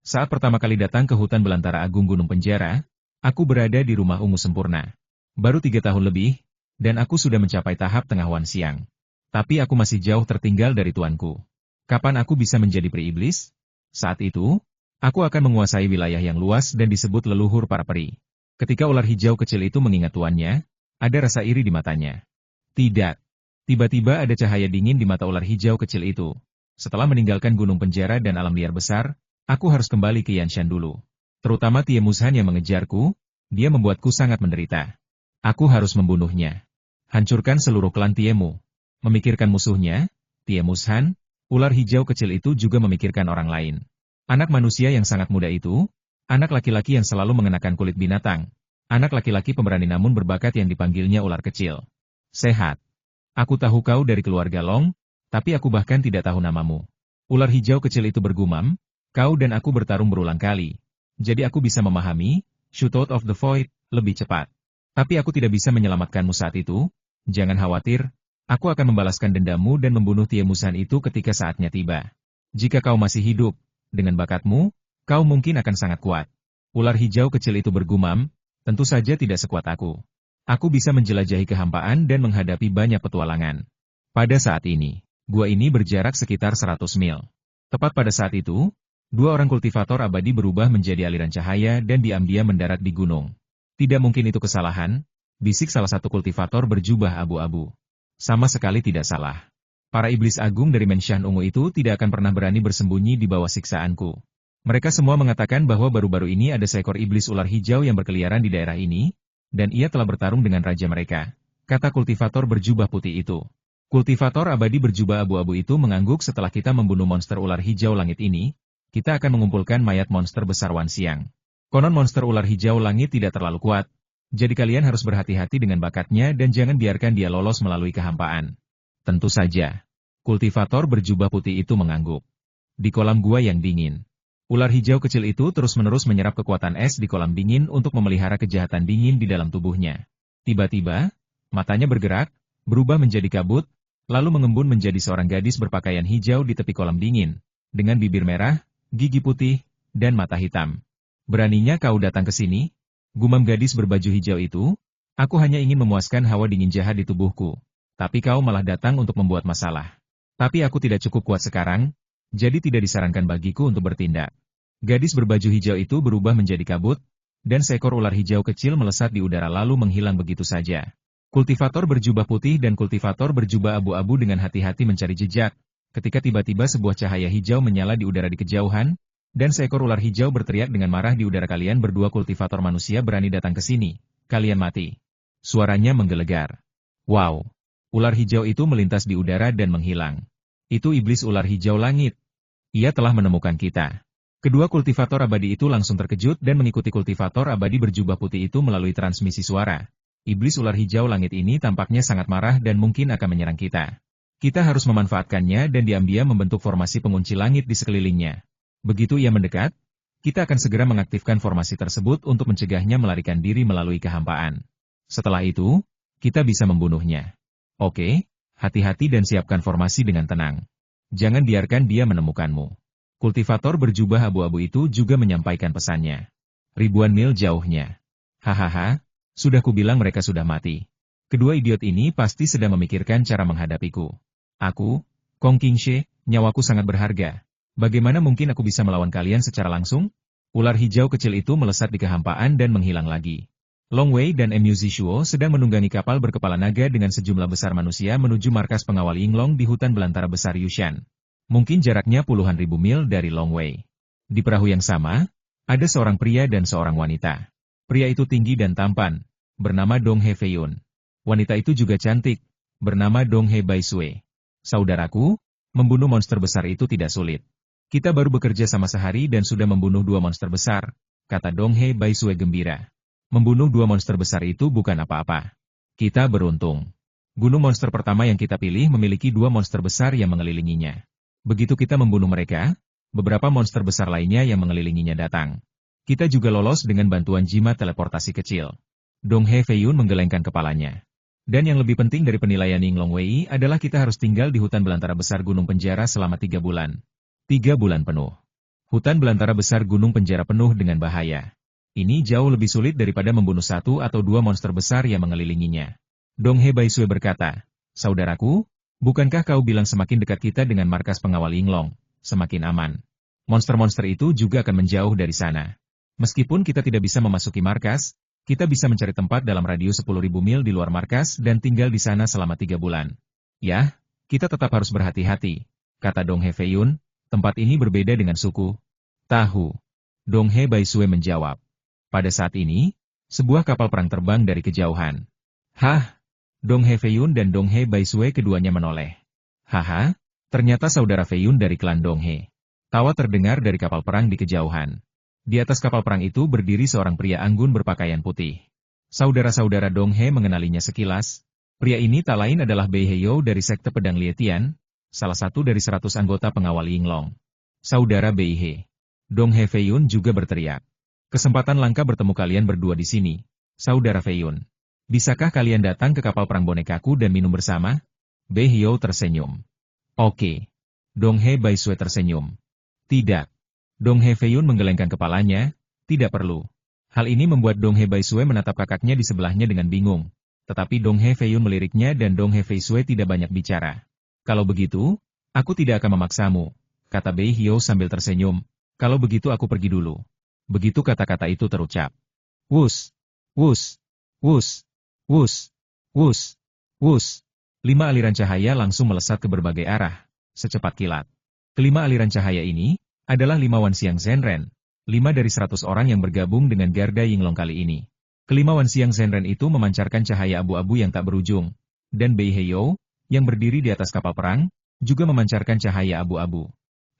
Saat pertama kali datang ke hutan belantara agung Gunung Penjara, aku berada di rumah ungu sempurna. Baru 3 tahun lebih, dan aku sudah mencapai tahap tengah Wan Xiang. Tapi aku masih jauh tertinggal dari tuanku. Kapan aku bisa menjadi peri iblis? Saat itu, aku akan menguasai wilayah yang luas dan disebut leluhur para peri. Ketika ular hijau kecil itu mengingat tuannya, ada rasa iri di matanya. Tidak. Tiba-tiba ada cahaya dingin di mata ular hijau kecil itu. Setelah meninggalkan gunung penjara dan alam liar besar, aku harus kembali ke Yanshan dulu. Terutama Tie Mushan yang mengejarku, dia membuatku sangat menderita. Aku harus membunuhnya. Hancurkan seluruh klan Tiemu. Memikirkan musuhnya, Tie Mushan, ular hijau kecil itu juga memikirkan orang lain. Anak manusia yang sangat muda itu, anak laki-laki yang selalu mengenakan kulit binatang, anak laki-laki pemberani namun berbakat yang dipanggilnya ular kecil. Sehat. Aku tahu kau dari keluarga Long, tapi aku bahkan tidak tahu namamu. Ular hijau kecil itu bergumam, kau dan aku bertarung berulang kali. Jadi aku bisa memahami, shoot out of the void, lebih cepat. Tapi aku tidak bisa menyelamatkanmu saat itu. Jangan khawatir, aku akan membalaskan dendamu dan membunuh Tie Mushan itu ketika saatnya tiba. Jika kau masih hidup, dengan bakatmu, kau mungkin akan sangat kuat. Ular hijau kecil itu bergumam, tentu saja tidak sekuat aku. Aku bisa menjelajahi kehampaan dan menghadapi banyak petualangan. Pada saat ini, gua ini berjarak sekitar 100 mil. Tepat pada saat itu, dua orang kultivator abadi berubah menjadi aliran cahaya dan diam-diam mendarat di gunung. Tidak mungkin itu kesalahan, bisik salah satu kultivator berjubah abu-abu. Sama sekali tidak salah. Para iblis agung dari Menshan Ungu itu tidak akan pernah berani bersembunyi di bawah siksaanku. Mereka semua mengatakan bahwa baru-baru ini ada seekor iblis ular hijau yang berkeliaran di daerah ini, dan ia telah bertarung dengan raja mereka, kata kultivator berjubah putih itu. Kultivator abadi berjubah abu-abu itu mengangguk setelah kita membunuh monster ular hijau langit ini, kita akan mengumpulkan mayat monster besar Wan Xiang. Konon monster ular hijau langit tidak terlalu kuat, jadi kalian harus berhati-hati dengan bakatnya dan jangan biarkan dia lolos melalui kehampaan. Tentu saja. Kultivator berjubah putih itu mengangguk. Di kolam gua yang dingin. Ular hijau kecil itu terus-menerus menyerap kekuatan es di kolam dingin untuk memelihara kejahatan dingin di dalam tubuhnya. Tiba-tiba, matanya bergerak, berubah menjadi kabut, lalu mengembun menjadi seorang gadis berpakaian hijau di tepi kolam dingin, dengan bibir merah, gigi putih, dan mata hitam. Beraninya kau datang ke sini? Gumam gadis berbaju hijau itu, aku hanya ingin memuaskan hawa dingin jahat di tubuhku. Tapi kau malah datang untuk membuat masalah. Tapi aku tidak cukup kuat sekarang, jadi tidak disarankan bagiku untuk bertindak. Gadis berbaju hijau itu berubah menjadi kabut, dan seekor ular hijau kecil melesat di udara lalu menghilang begitu saja. Kultivator berjubah putih dan kultivator berjubah abu-abu dengan hati-hati mencari jejak, ketika tiba-tiba sebuah cahaya hijau menyala di udara di kejauhan, dan seekor ular hijau berteriak dengan marah di udara. Kalian berdua kultivator manusia berani datang ke sini, kalian mati. Suaranya menggelegar. Wow! Ular hijau itu melintas di udara dan menghilang. Itu iblis ular hijau langit. Ia telah menemukan kita. Kedua kultivator abadi itu langsung terkejut dan mengikuti kultivator abadi berjubah putih itu melalui transmisi suara. Iblis ular hijau langit ini tampaknya sangat marah dan mungkin akan menyerang kita. Kita harus memanfaatkannya dan diam-diam membentuk formasi pengunci langit di sekelilingnya. Begitu ia mendekat, kita akan segera mengaktifkan formasi tersebut untuk mencegahnya melarikan diri melalui kehampaan. Setelah itu, kita bisa membunuhnya. Oke, hati-hati dan siapkan formasi dengan tenang. Jangan biarkan dia menemukanmu. Kultivator berjubah abu-abu itu juga menyampaikan pesannya. Ribuan mil jauhnya. Hahaha, sudah kubilang mereka sudah mati. Kedua idiot ini pasti sedang memikirkan cara menghadapiku. Aku, Kong Qingshe, nyawaku sangat berharga. Bagaimana mungkin aku bisa melawan kalian secara langsung? Ular hijau kecil itu melesat di kehampaan dan menghilang lagi. Long Wei dan Mu Zishuo sedang menunggangi kapal berkepala naga dengan sejumlah besar manusia menuju markas pengawal Yinglong di hutan belantara besar Yushan. Mungkin jaraknya puluhan ribu mil dari Long Wei. Di perahu yang sama, ada seorang pria dan seorang wanita. Pria itu tinggi dan tampan, bernama Dong He Feiyun. Wanita itu juga cantik, bernama Dong He Baisue. Saudaraku, membunuh monster besar itu tidak sulit. Kita baru bekerja sama sehari dan sudah membunuh 2 monster besar, kata Dong He Baisue gembira. Membunuh 2 monster besar itu bukan apa-apa. Kita beruntung. Gunung monster pertama yang kita pilih memiliki 2 monster besar yang mengelilinginya. Begitu kita membunuh mereka, beberapa monster besar lainnya yang mengelilinginya datang. Kita juga lolos dengan bantuan jimat teleportasi kecil. Dong He Feiyun menggelengkan kepalanya. Dan yang lebih penting dari penilaian Yinglong Wei adalah kita harus tinggal di hutan belantara besar gunung penjara selama 3 bulan. 3 bulan penuh. Hutan belantara besar gunung penjara penuh dengan bahaya. Ini jauh lebih sulit daripada membunuh 1 atau 2 monster besar yang mengelilinginya. Dong He Baisue berkata, saudaraku, bukankah kau bilang semakin dekat kita dengan markas pengawal Yinglong, semakin aman. Monster-monster itu juga akan menjauh dari sana. Meskipun kita tidak bisa memasuki markas, kita bisa mencari tempat dalam radius 10.000 mil di luar markas dan tinggal di sana selama 3 bulan. Yah, kita tetap harus berhati-hati, kata Dong He Fei-yun, tempat ini berbeda dengan suku. Tahu. Dong He Baisue menjawab. Pada saat ini, sebuah kapal perang terbang dari kejauhan. Hah? Dong He Fei-yun dan Dong He Baisue keduanya menoleh. Haha, ternyata saudara Fei-yun dari klan Dong He. Tawa terdengar dari kapal perang di kejauhan. Di atas kapal perang itu berdiri seorang pria anggun berpakaian putih. Saudara-saudara Dong He mengenalinya sekilas. Pria ini tak lain adalah Bei Heyo dari Sekte Pedang Lietian, salah satu dari 100 anggota pengawal Yinglong. Saudara Bei He. Dong He Fei-yun juga berteriak. Kesempatan langka bertemu kalian berdua di sini, saudara Fei-yun. Bisakah kalian datang ke kapal perang bonekaku dan minum bersama? Bei Heyo tersenyum. Oke. Dong He Baisue tersenyum. Tidak. Dong He Fei-yun menggelengkan kepalanya, tidak perlu. Hal ini membuat Dong He Baisue menatap kakaknya di sebelahnya dengan bingung. Tetapi Dong He Fei-yun meliriknya dan Dong He Baisue tidak banyak bicara. Kalau begitu, aku tidak akan memaksamu, kata Bei Heyo sambil tersenyum. Kalau begitu aku pergi dulu. Begitu kata-kata itu terucap. Wus, wus, wus, wus, wus, wus. 5 aliran cahaya langsung melesat ke berbagai arah, secepat kilat. Kelima aliran cahaya ini adalah 5 Wanxiang Zhenren, 5 dari 100 orang yang bergabung dengan Garda Yinglong kali ini. Kelima Wanxiang Zhenren itu memancarkan cahaya abu-abu yang tak berujung, dan Bei Heyo, yang berdiri di atas kapal perang, juga memancarkan cahaya abu-abu.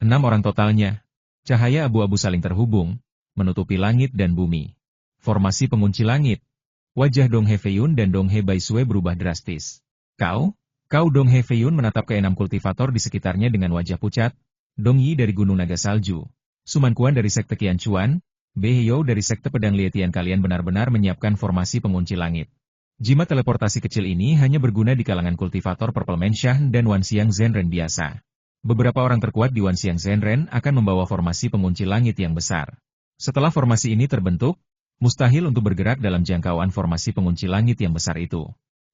6 orang totalnya. Cahaya abu-abu saling terhubung, menutupi langit dan bumi. Formasi pengunci langit. Wajah Dong He Fei-yun dan Dong He Baisue berubah drastis. Kau Dong He Fei-yun menatap ke 6 kultivator di sekitarnya dengan wajah pucat. Dong Yi dari Gunung Naga Salju, Suman Kuan dari Sekte Qianchuan, Bei Heyo dari Sekte Pedang Lietian, kalian benar-benar menyiapkan formasi pengunci langit. Jimat teleportasi kecil ini hanya berguna di kalangan kultivator Purple Mansion dan Wanxiang Zhenren biasa. Beberapa orang terkuat di Wanxiang Zhenren akan membawa formasi pengunci langit yang besar. Setelah formasi ini terbentuk, mustahil untuk bergerak dalam jangkauan formasi pengunci langit yang besar itu.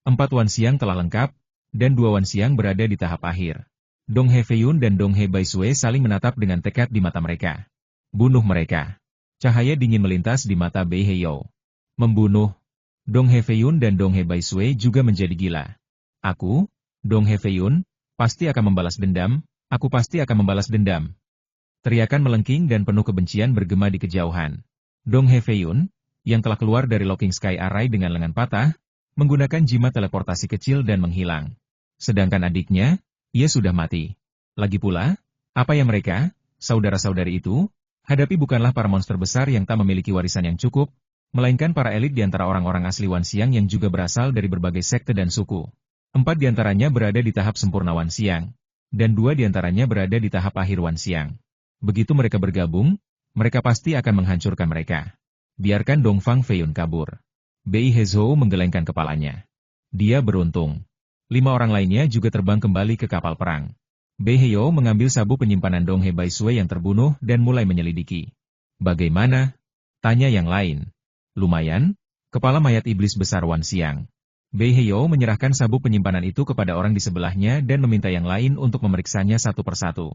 4 Wanxiang telah lengkap, dan 2 Wanxiang berada di tahap akhir. Dong He Fei-yun dan Dong He Baisue saling menatap dengan tekad di mata mereka. Bunuh mereka. Cahaya dingin melintas di mata Bei Heyo. Membunuh. Dong He Fei-yun dan Dong He Baisue juga menjadi gila. Aku, Dong He Fei-yun, pasti akan membalas dendam, aku pasti akan membalas dendam. Teriakan melengking dan penuh kebencian bergema di kejauhan. Dong He Fei-yun, yang telah keluar dari Locking Sky Array dengan lengan patah, menggunakan jimat teleportasi kecil dan menghilang. Sedangkan adiknya, ia sudah mati. Lagi pula, apa yang mereka, saudara-saudari itu, hadapi bukanlah para monster besar yang tak memiliki warisan yang cukup, melainkan para elit di antara orang-orang asli Wanxiang yang juga berasal dari berbagai sekte dan suku. 4 di antaranya berada di tahap sempurna Wanxiang, dan 2 di antaranya berada di tahap akhir Wanxiang. Begitu mereka bergabung, mereka pasti akan menghancurkan mereka. Biarkan Dongfang Fei-yun kabur. Bei Hezhou menggelengkan kepalanya. Dia beruntung. 5 orang lainnya juga terbang kembali ke kapal perang. Bei Heyo mengambil sabuk penyimpanan Dong He Baisue yang terbunuh dan mulai menyelidiki. Bagaimana? Tanya yang lain. Lumayan, kepala mayat iblis besar Wanxiang. Bei Heyo menyerahkan sabuk penyimpanan itu kepada orang di sebelahnya dan meminta yang lain untuk memeriksanya satu persatu.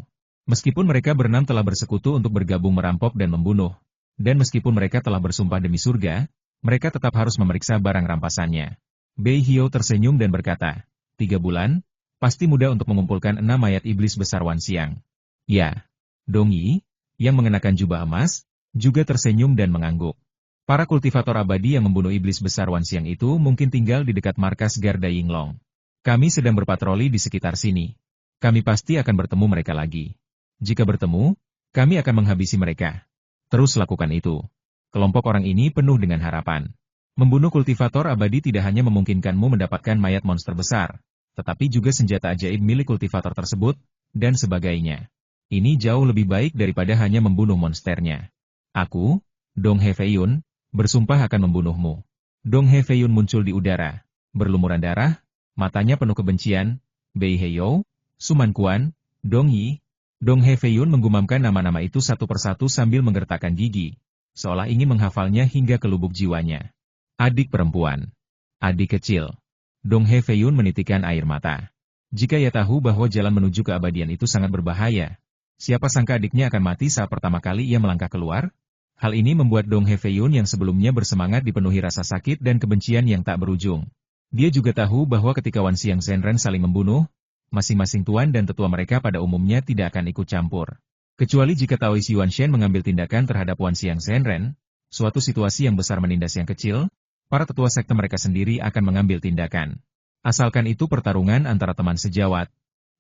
Meskipun mereka berenam telah bersekutu untuk bergabung merampok dan membunuh, dan meskipun mereka telah bersumpah demi surga, mereka tetap harus memeriksa barang rampasannya. Bei Heyo tersenyum dan berkata, 3 bulan? Pasti mudah untuk mengumpulkan 6 mayat iblis besar Wanxiang. Ya. Dong Yi, yang mengenakan jubah emas, juga tersenyum dan mengangguk. Para kultivator abadi yang membunuh iblis besar Wanxiang itu mungkin tinggal di dekat markas Garda Yinglong. Kami sedang berpatroli di sekitar sini. Kami pasti akan bertemu mereka lagi. Jika bertemu, kami akan menghabisi mereka. Terus lakukan itu. Kelompok orang ini penuh dengan harapan. Membunuh kultivator abadi tidak hanya memungkinkanmu mendapatkan mayat monster besar, tetapi juga senjata ajaib milik kultivator tersebut, dan sebagainya. Ini jauh lebih baik daripada hanya membunuh monsternya. Aku, Dong He Fei-yun, bersumpah akan membunuhmu. Dong He Fei-yun muncul di udara, berlumuran darah, matanya penuh kebencian. Bei Heyo, Suman Kuan, Dong Yi. Dong He Fei-yun menggumamkan nama-nama itu satu persatu sambil menggertakkan gigi, seolah ingin menghafalnya hingga ke lubuk jiwanya. Adik perempuan. Adik kecil. Dong He Fei-yun menitikkan air mata. Jika ia tahu bahwa jalan menuju keabadian itu sangat berbahaya, siapa sangka adiknya akan mati saat pertama kali ia melangkah keluar? Hal ini membuat Dong He Fei-yun yang sebelumnya bersemangat dipenuhi rasa sakit dan kebencian yang tak berujung. Dia juga tahu bahwa ketika Wanxiang Zhenren saling membunuh, Masing-masing tuan dan tetua mereka pada umumnya tidak akan ikut campur. Kecuali jika Taois Yuanshen mengambil tindakan terhadap Wan Xiang Zhenren, suatu situasi yang besar menindas yang kecil, para tetua sekte mereka sendiri akan mengambil tindakan. Asalkan itu pertarungan antara teman sejawat.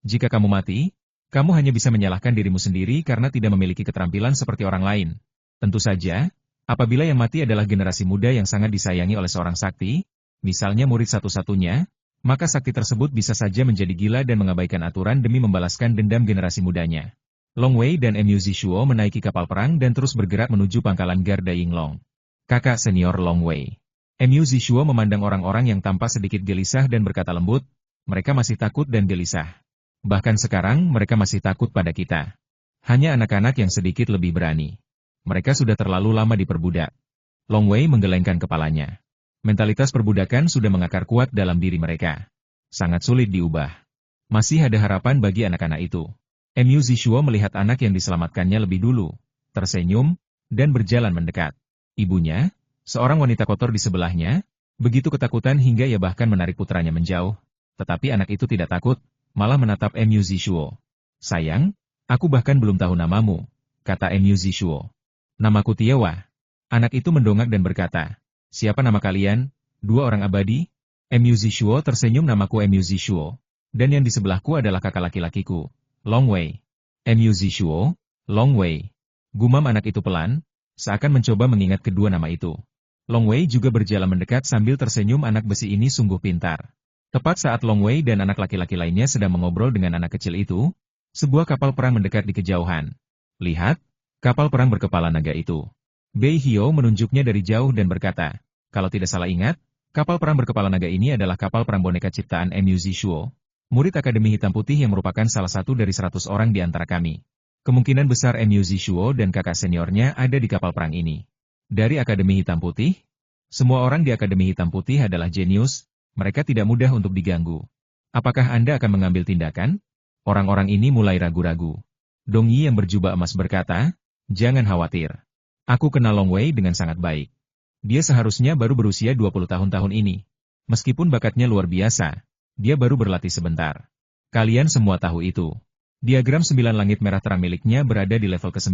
Jika kamu mati, kamu hanya bisa menyalahkan dirimu sendiri karena tidak memiliki keterampilan seperti orang lain. Tentu saja, apabila yang mati adalah generasi muda yang sangat disayangi oleh seorang sakti, misalnya murid satu-satunya, maka sakti tersebut bisa saja menjadi gila dan mengabaikan aturan demi membalaskan dendam generasi mudanya. Long Wei dan Mu Zishuo menaiki kapal perang dan terus bergerak menuju pangkalan Garda Yinglong. Kakak senior Long Wei. Mu Zishuo memandang orang-orang yang tampak sedikit gelisah dan berkata lembut, mereka masih takut dan gelisah. Bahkan sekarang mereka masih takut pada kita. Hanya anak-anak yang sedikit lebih berani. Mereka sudah terlalu lama diperbudak. Long Wei menggelengkan kepalanya. Mentalitas perbudakan sudah mengakar kuat dalam diri mereka. Sangat sulit diubah. Masih ada harapan bagi anak-anak itu. Mu Zishuo melihat anak yang diselamatkannya lebih dulu, tersenyum, dan berjalan mendekat. Ibunya, seorang wanita kotor di sebelahnya, begitu ketakutan hingga ia bahkan menarik putranya menjauh. Tetapi anak itu tidak takut, malah menatap Mu Zishuo. Sayang, aku bahkan belum tahu namamu, kata Mu Zishuo. Namaku Tiewa. Anak itu mendongak dan berkata, siapa nama kalian? Dua orang abadi? Mu Zishuo tersenyum, namaku Mu Zishuo. Dan yang di sebelahku adalah kakak laki-lakiku, Long Wei. Mu Zishuo, Long Wei. Gumam anak itu pelan, seakan mencoba mengingat kedua nama itu. Long Wei juga berjalan mendekat sambil tersenyum, anak besi ini sungguh pintar. Tepat saat Long Wei dan anak laki-laki lainnya sedang mengobrol dengan anak kecil itu, sebuah kapal perang mendekat di kejauhan. Lihat, kapal perang berkepala naga itu. Bei Hio menunjuknya dari jauh dan berkata, kalau tidak salah ingat, kapal perang berkepala naga ini adalah kapal perang boneka ciptaan Mu Zishuo, murid Akademi Hitam Putih yang merupakan salah satu dari 100 orang di antara kami. Kemungkinan besar Mu Zishuo dan kakak seniornya ada di kapal perang ini. Dari Akademi Hitam Putih, semua orang di Akademi Hitam Putih adalah jenius, mereka tidak mudah untuk diganggu. Apakah Anda akan mengambil tindakan? Orang-orang ini mulai ragu-ragu. Dong Yi yang berjubah emas berkata, jangan khawatir. Aku kenal Long Wei dengan sangat baik. Dia seharusnya baru berusia 20 tahun ini. Meskipun bakatnya luar biasa, dia baru berlatih sebentar. Kalian semua tahu itu. Diagram 9 langit merah terang miliknya berada di level ke-9,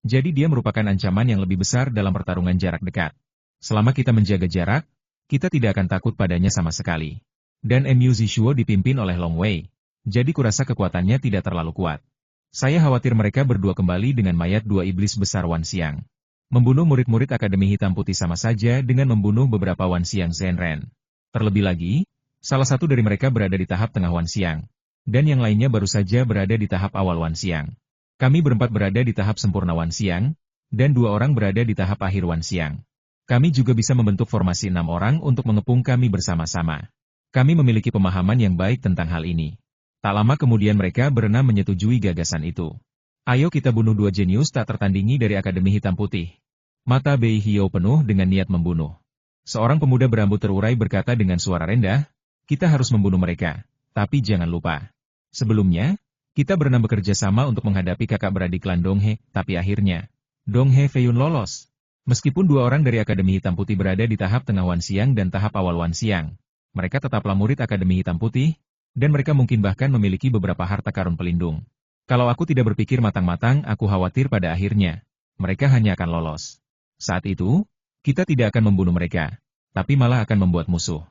jadi dia merupakan ancaman yang lebih besar dalam pertarungan jarak dekat. Selama kita menjaga jarak, kita tidak akan takut padanya sama sekali. Dan Mu Zishuo dipimpin oleh Long Wei, jadi kurasa kekuatannya tidak terlalu kuat. Saya khawatir mereka berdua kembali dengan mayat dua iblis besar Wan Xiang. Membunuh murid-murid Akademi Hitam Putih sama saja dengan membunuh beberapa Wan Xiang Zhenren. Terlebih lagi, salah satu dari mereka berada di tahap tengah Wan Xiang, dan yang lainnya baru saja berada di tahap awal Wan Xiang. Kami berempat berada di tahap sempurna Wan Xiang, dan 2 orang berada di tahap akhir Wan Xiang. Kami juga bisa membentuk formasi 6 orang untuk mengepung kami bersama-sama. Kami memiliki pemahaman yang baik tentang hal ini. Tak lama kemudian mereka berenam menyetujui gagasan itu. Ayo kita bunuh 2 jenius tak tertandingi dari Akademi Hitam Putih. Mata Bei Hio penuh dengan niat membunuh. Seorang pemuda berambut terurai berkata dengan suara rendah, kita harus membunuh mereka, tapi jangan lupa. Sebelumnya, kita berenam bekerja sama untuk menghadapi kakak beradik klan Dong He, tapi akhirnya, Dong He Feiyun lolos. Meskipun 2 orang dari Akademi Hitam Putih berada di tahap tengah Wan Xiang dan tahap awal Wan Xiang, mereka tetaplah murid Akademi Hitam Putih, dan mereka mungkin bahkan memiliki beberapa harta karun pelindung. Kalau aku tidak berpikir matang-matang, aku khawatir pada akhirnya, mereka hanya akan lolos. Saat itu, kita tidak akan membunuh mereka, tapi malah akan membuat musuh.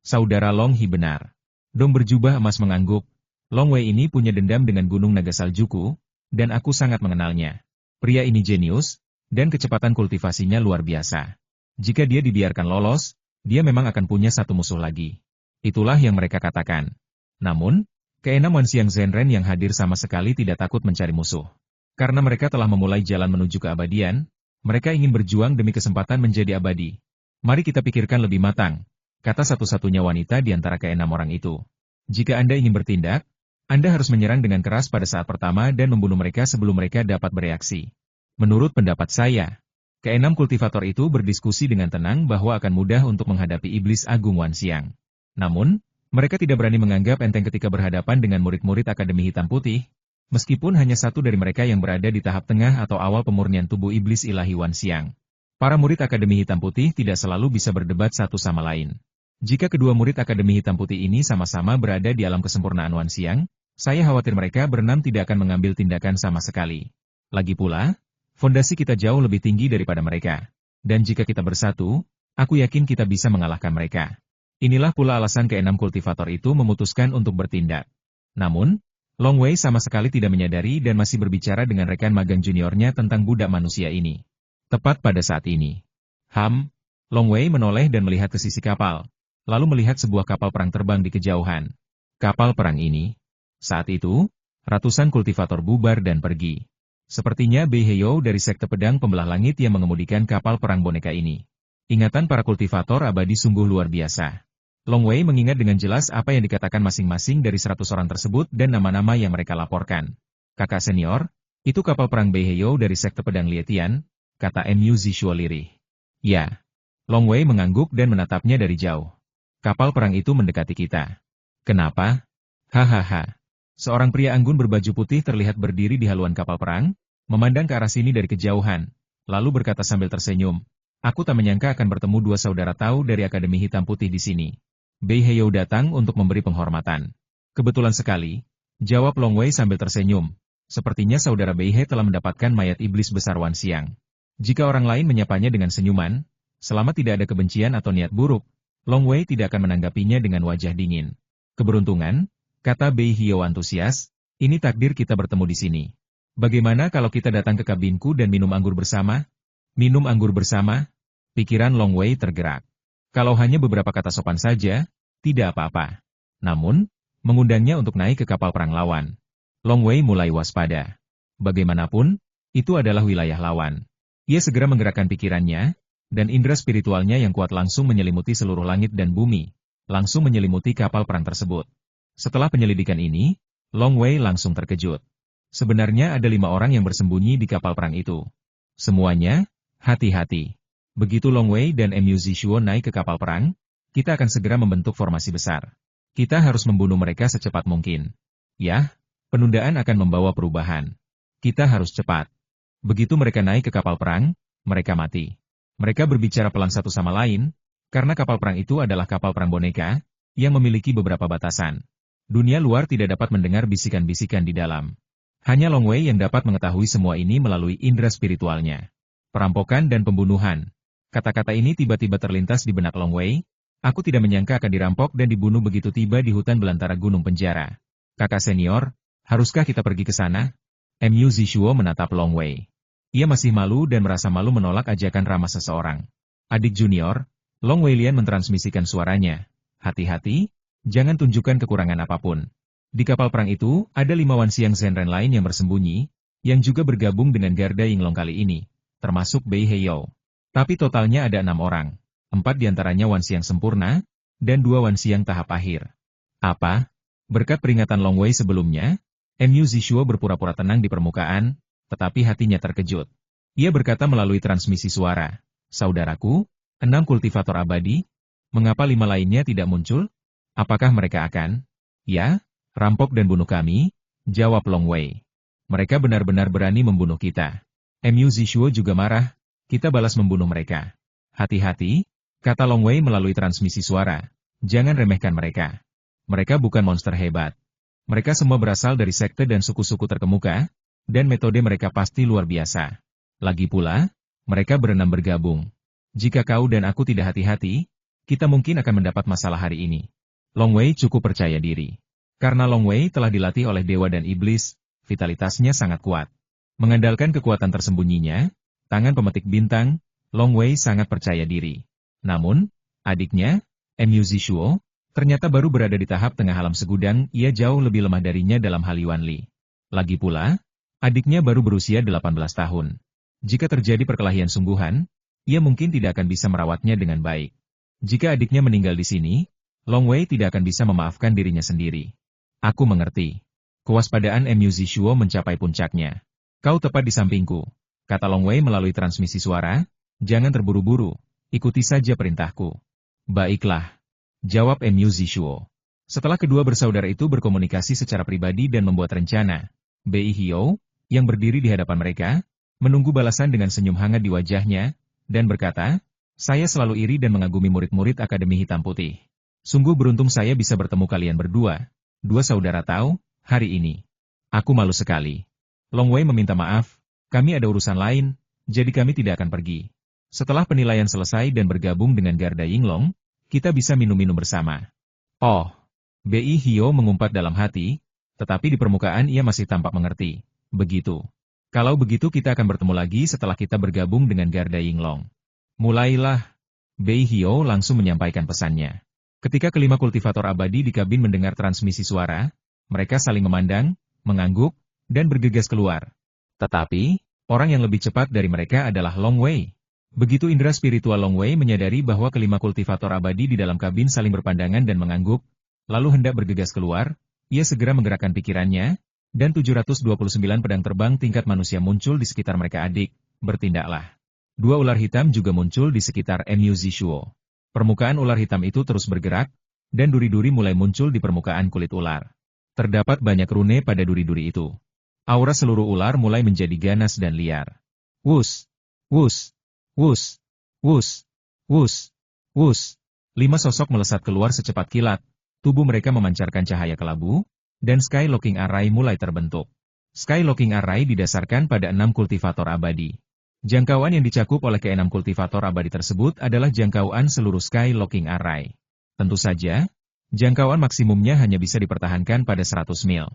Saudara Long Hi benar. Dong berjubah emas mengangguk. Long Wei ini punya dendam dengan Gunung Naga Saljuku, dan aku sangat mengenalnya. Pria ini jenius, dan kecepatan kultivasinya luar biasa. Jika dia dibiarkan lolos, dia memang akan punya satu musuh lagi. Itulah yang mereka katakan. Namun, keenam Wan Xiang Zhenren yang hadir sama sekali tidak takut mencari musuh. Karena mereka telah memulai jalan menuju keabadian, mereka ingin berjuang demi kesempatan menjadi abadi. Mari kita pikirkan lebih matang, kata satu-satunya wanita di antara keenam orang itu. Jika Anda ingin bertindak, Anda harus menyerang dengan keras pada saat pertama dan membunuh mereka sebelum mereka dapat bereaksi. Menurut pendapat saya, keenam kultivator itu berdiskusi dengan tenang bahwa akan mudah untuk menghadapi iblis agung Wan Xiang. Namun, mereka tidak berani menganggap enteng ketika berhadapan dengan murid-murid Akademi Hitam Putih, meskipun hanya satu dari mereka yang berada di tahap tengah atau awal pemurnian tubuh iblis ilahi Wan Xiang. Para murid Akademi Hitam Putih tidak selalu bisa berdebat satu sama lain. Jika kedua murid Akademi Hitam Putih ini sama-sama berada di alam kesempurnaan Wan Xiang, saya khawatir mereka berenam tidak akan mengambil tindakan sama sekali. Lagi pula, fondasi kita jauh lebih tinggi daripada mereka. Dan jika kita bersatu, aku yakin kita bisa mengalahkan mereka. Inilah pula alasan keenam kultivator itu memutuskan untuk bertindak. Namun, Long Wei sama sekali tidak menyadari dan masih berbicara dengan rekan magang juniornya tentang budak manusia ini. Tepat pada saat ini. Long Wei menoleh dan melihat ke sisi kapal, lalu melihat sebuah kapal perang terbang di kejauhan. Kapal perang ini. Saat itu, ratusan kultivator bubar dan pergi. Sepertinya Bei Heyou dari sekte pedang pembelah langit yang mengemudikan kapal perang boneka ini. Ingatan para kultivator abadi sungguh luar biasa. Long Wei mengingat dengan jelas apa yang dikatakan masing-masing dari 100 orang tersebut dan nama-nama yang mereka laporkan. Kakak senior, itu kapal perang Bei Heyou dari sekte pedang Lietian, kata Mu Zishuo lirih. Ya. Long Wei mengangguk dan menatapnya dari jauh. Kapal perang itu mendekati kita. Kenapa? Hahaha. Seorang pria anggun berbaju putih terlihat berdiri di haluan kapal perang, memandang ke arah sini dari kejauhan, lalu berkata sambil tersenyum, aku tak menyangka akan bertemu dua saudara tahu dari Akademi Hitam Putih di sini. Bei Heyou datang untuk memberi penghormatan. Kebetulan sekali, jawab Long Wei sambil tersenyum. Sepertinya saudara Bei He telah mendapatkan mayat iblis besar Wan Xiang. Jika orang lain menyapanya dengan senyuman, selama tidak ada kebencian atau niat buruk, Long Wei tidak akan menanggapinya dengan wajah dingin. Keberuntungan, kata Bei Heyou antusias, ini takdir kita bertemu di sini. Bagaimana kalau kita datang ke kabinku dan minum anggur bersama? Minum anggur bersama? Pikiran Long Wei tergerak. Kalau hanya beberapa kata sopan saja, tidak apa-apa. Namun, mengundangnya untuk naik ke kapal perang lawan. Long Wei mulai waspada. Bagaimanapun, itu adalah wilayah lawan. Ia segera menggerakkan pikirannya, dan indera spiritualnya yang kuat langsung menyelimuti seluruh langit dan bumi, langsung menyelimuti kapal perang tersebut. Setelah penyelidikan ini, Long Wei langsung terkejut. Sebenarnya ada 5 orang yang bersembunyi di kapal perang itu. Semuanya, hati-hati. Begitu Long Wei dan Mu Zishuo naik ke kapal perang, kita akan segera membentuk formasi besar. Kita harus membunuh mereka secepat mungkin. Ya, penundaan akan membawa perubahan. Kita harus cepat. Begitu mereka naik ke kapal perang, mereka mati. Mereka berbicara pelan satu sama lain, karena kapal perang itu adalah kapal perang boneka, yang memiliki beberapa batasan. Dunia luar tidak dapat mendengar bisikan-bisikan di dalam. Hanya Long Wei yang dapat mengetahui semua ini melalui indera spiritualnya. Perampokan dan pembunuhan. Kata-kata ini tiba-tiba terlintas di benak Long Wei. Aku tidak menyangka akan dirampok dan dibunuh begitu tiba di hutan belantara gunung penjara. Kakak senior, haruskah kita pergi ke sana? Mu Zishuo menatap Long Wei. Ia masih malu dan merasa malu menolak ajakan ramah seseorang. Adik junior, Long Wei Lian mentransmisikan suaranya. Hati-hati, jangan tunjukkan kekurangan apapun. Di kapal perang itu, ada 5 Wan Xiang Zhenren lain yang bersembunyi, yang juga bergabung dengan Garda Yinglong kali ini, termasuk Bei Heyou. Tapi totalnya ada 6 orang. 4 diantaranya Wan Xiang sempurna, dan 2 Wan Xiang tahap akhir. Apa? Berkat peringatan Long Wei sebelumnya, Mu Zishuo berpura-pura tenang di permukaan, tetapi hatinya terkejut. Ia berkata melalui transmisi suara, saudaraku, 6 kultivator abadi? Mengapa 5 lainnya tidak muncul? Apakah mereka akan? Ya, rampok dan bunuh kami, jawab Long Wei. Mereka benar-benar berani membunuh kita. Mu Zishuo juga marah. Kita balas membunuh mereka. Hati-hati, kata Long Wei melalui transmisi suara. Jangan remehkan mereka. Mereka bukan monster hebat. Mereka semua berasal dari sekte dan suku-suku terkemuka, dan metode mereka pasti luar biasa. Lagi pula, mereka berenam bergabung. Jika kau dan aku tidak hati-hati, kita mungkin akan mendapat masalah hari ini. Long Wei cukup percaya diri. Karena Long Wei telah dilatih oleh dewa dan iblis, vitalitasnya sangat kuat. Mengandalkan kekuatan tersembunyinya, tangan pemetik bintang, Long Wei sangat percaya diri. Namun, adiknya, Mu Zishuo, ternyata baru berada di tahap tengah alam segudang, ia jauh lebih lemah darinya dalam hal Yuan Li. Lagi pula, adiknya baru berusia 18 tahun. Jika terjadi perkelahian sungguhan, ia mungkin tidak akan bisa merawatnya dengan baik. Jika adiknya meninggal di sini, Long Wei tidak akan bisa memaafkan dirinya sendiri. Aku mengerti. Kewaspadaan Mu Zishuo mencapai puncaknya. Kau tepat di sampingku. Kata Long Wei melalui transmisi suara, jangan terburu-buru, ikuti saja perintahku. Baiklah, jawab Mu Zishuo. Setelah kedua bersaudara itu berkomunikasi secara pribadi dan membuat rencana, Bei Heyou, yang berdiri di hadapan mereka, menunggu balasan dengan senyum hangat di wajahnya, dan berkata, Saya selalu iri dan mengagumi murid-murid Akademi Hitam Putih. Sungguh beruntung saya bisa bertemu kalian berdua, dua saudara tahu, hari ini. Aku malu sekali. Long Wei meminta maaf, kami ada urusan lain, jadi kami tidak akan pergi. Setelah penilaian selesai dan bergabung dengan Garda Yinglong, kita bisa minum-minum bersama. Oh, Bei Hio mengumpat dalam hati, tetapi di permukaan ia masih tampak mengerti. Begitu. Kalau begitu kita akan bertemu lagi setelah kita bergabung dengan Garda Yinglong. Mulailah. Bei Hio langsung menyampaikan pesannya. Ketika kelima kultivator abadi di kabin mendengar transmisi suara, mereka saling memandang, mengangguk, dan bergegas keluar. Tetapi, orang yang lebih cepat dari mereka adalah Long Wei. Begitu indera spiritual Long Wei menyadari bahwa kelima kultivator abadi di dalam kabin saling berpandangan dan mengangguk, lalu hendak bergegas keluar, ia segera menggerakkan pikirannya, dan 729 pedang terbang tingkat manusia muncul di sekitar mereka adik, bertindaklah. Dua ular hitam juga muncul di sekitar Mu Zishuo. Permukaan ular hitam itu terus bergerak, dan duri-duri mulai muncul di permukaan kulit ular. Terdapat banyak rune pada duri-duri itu. Aura seluruh ular mulai menjadi ganas dan liar. Wus! Wus! Wus! Wus! Wus! Wus! 5 sosok melesat keluar secepat kilat, tubuh mereka memancarkan cahaya kelabu, dan Sky Locking Array mulai terbentuk. Sky Locking Array didasarkan pada 6 kultivator abadi. Jangkauan yang dicakup oleh ke-6 kultivator abadi tersebut adalah jangkauan seluruh Sky Locking Array. Tentu saja, jangkauan maksimumnya hanya bisa dipertahankan pada 100 mil.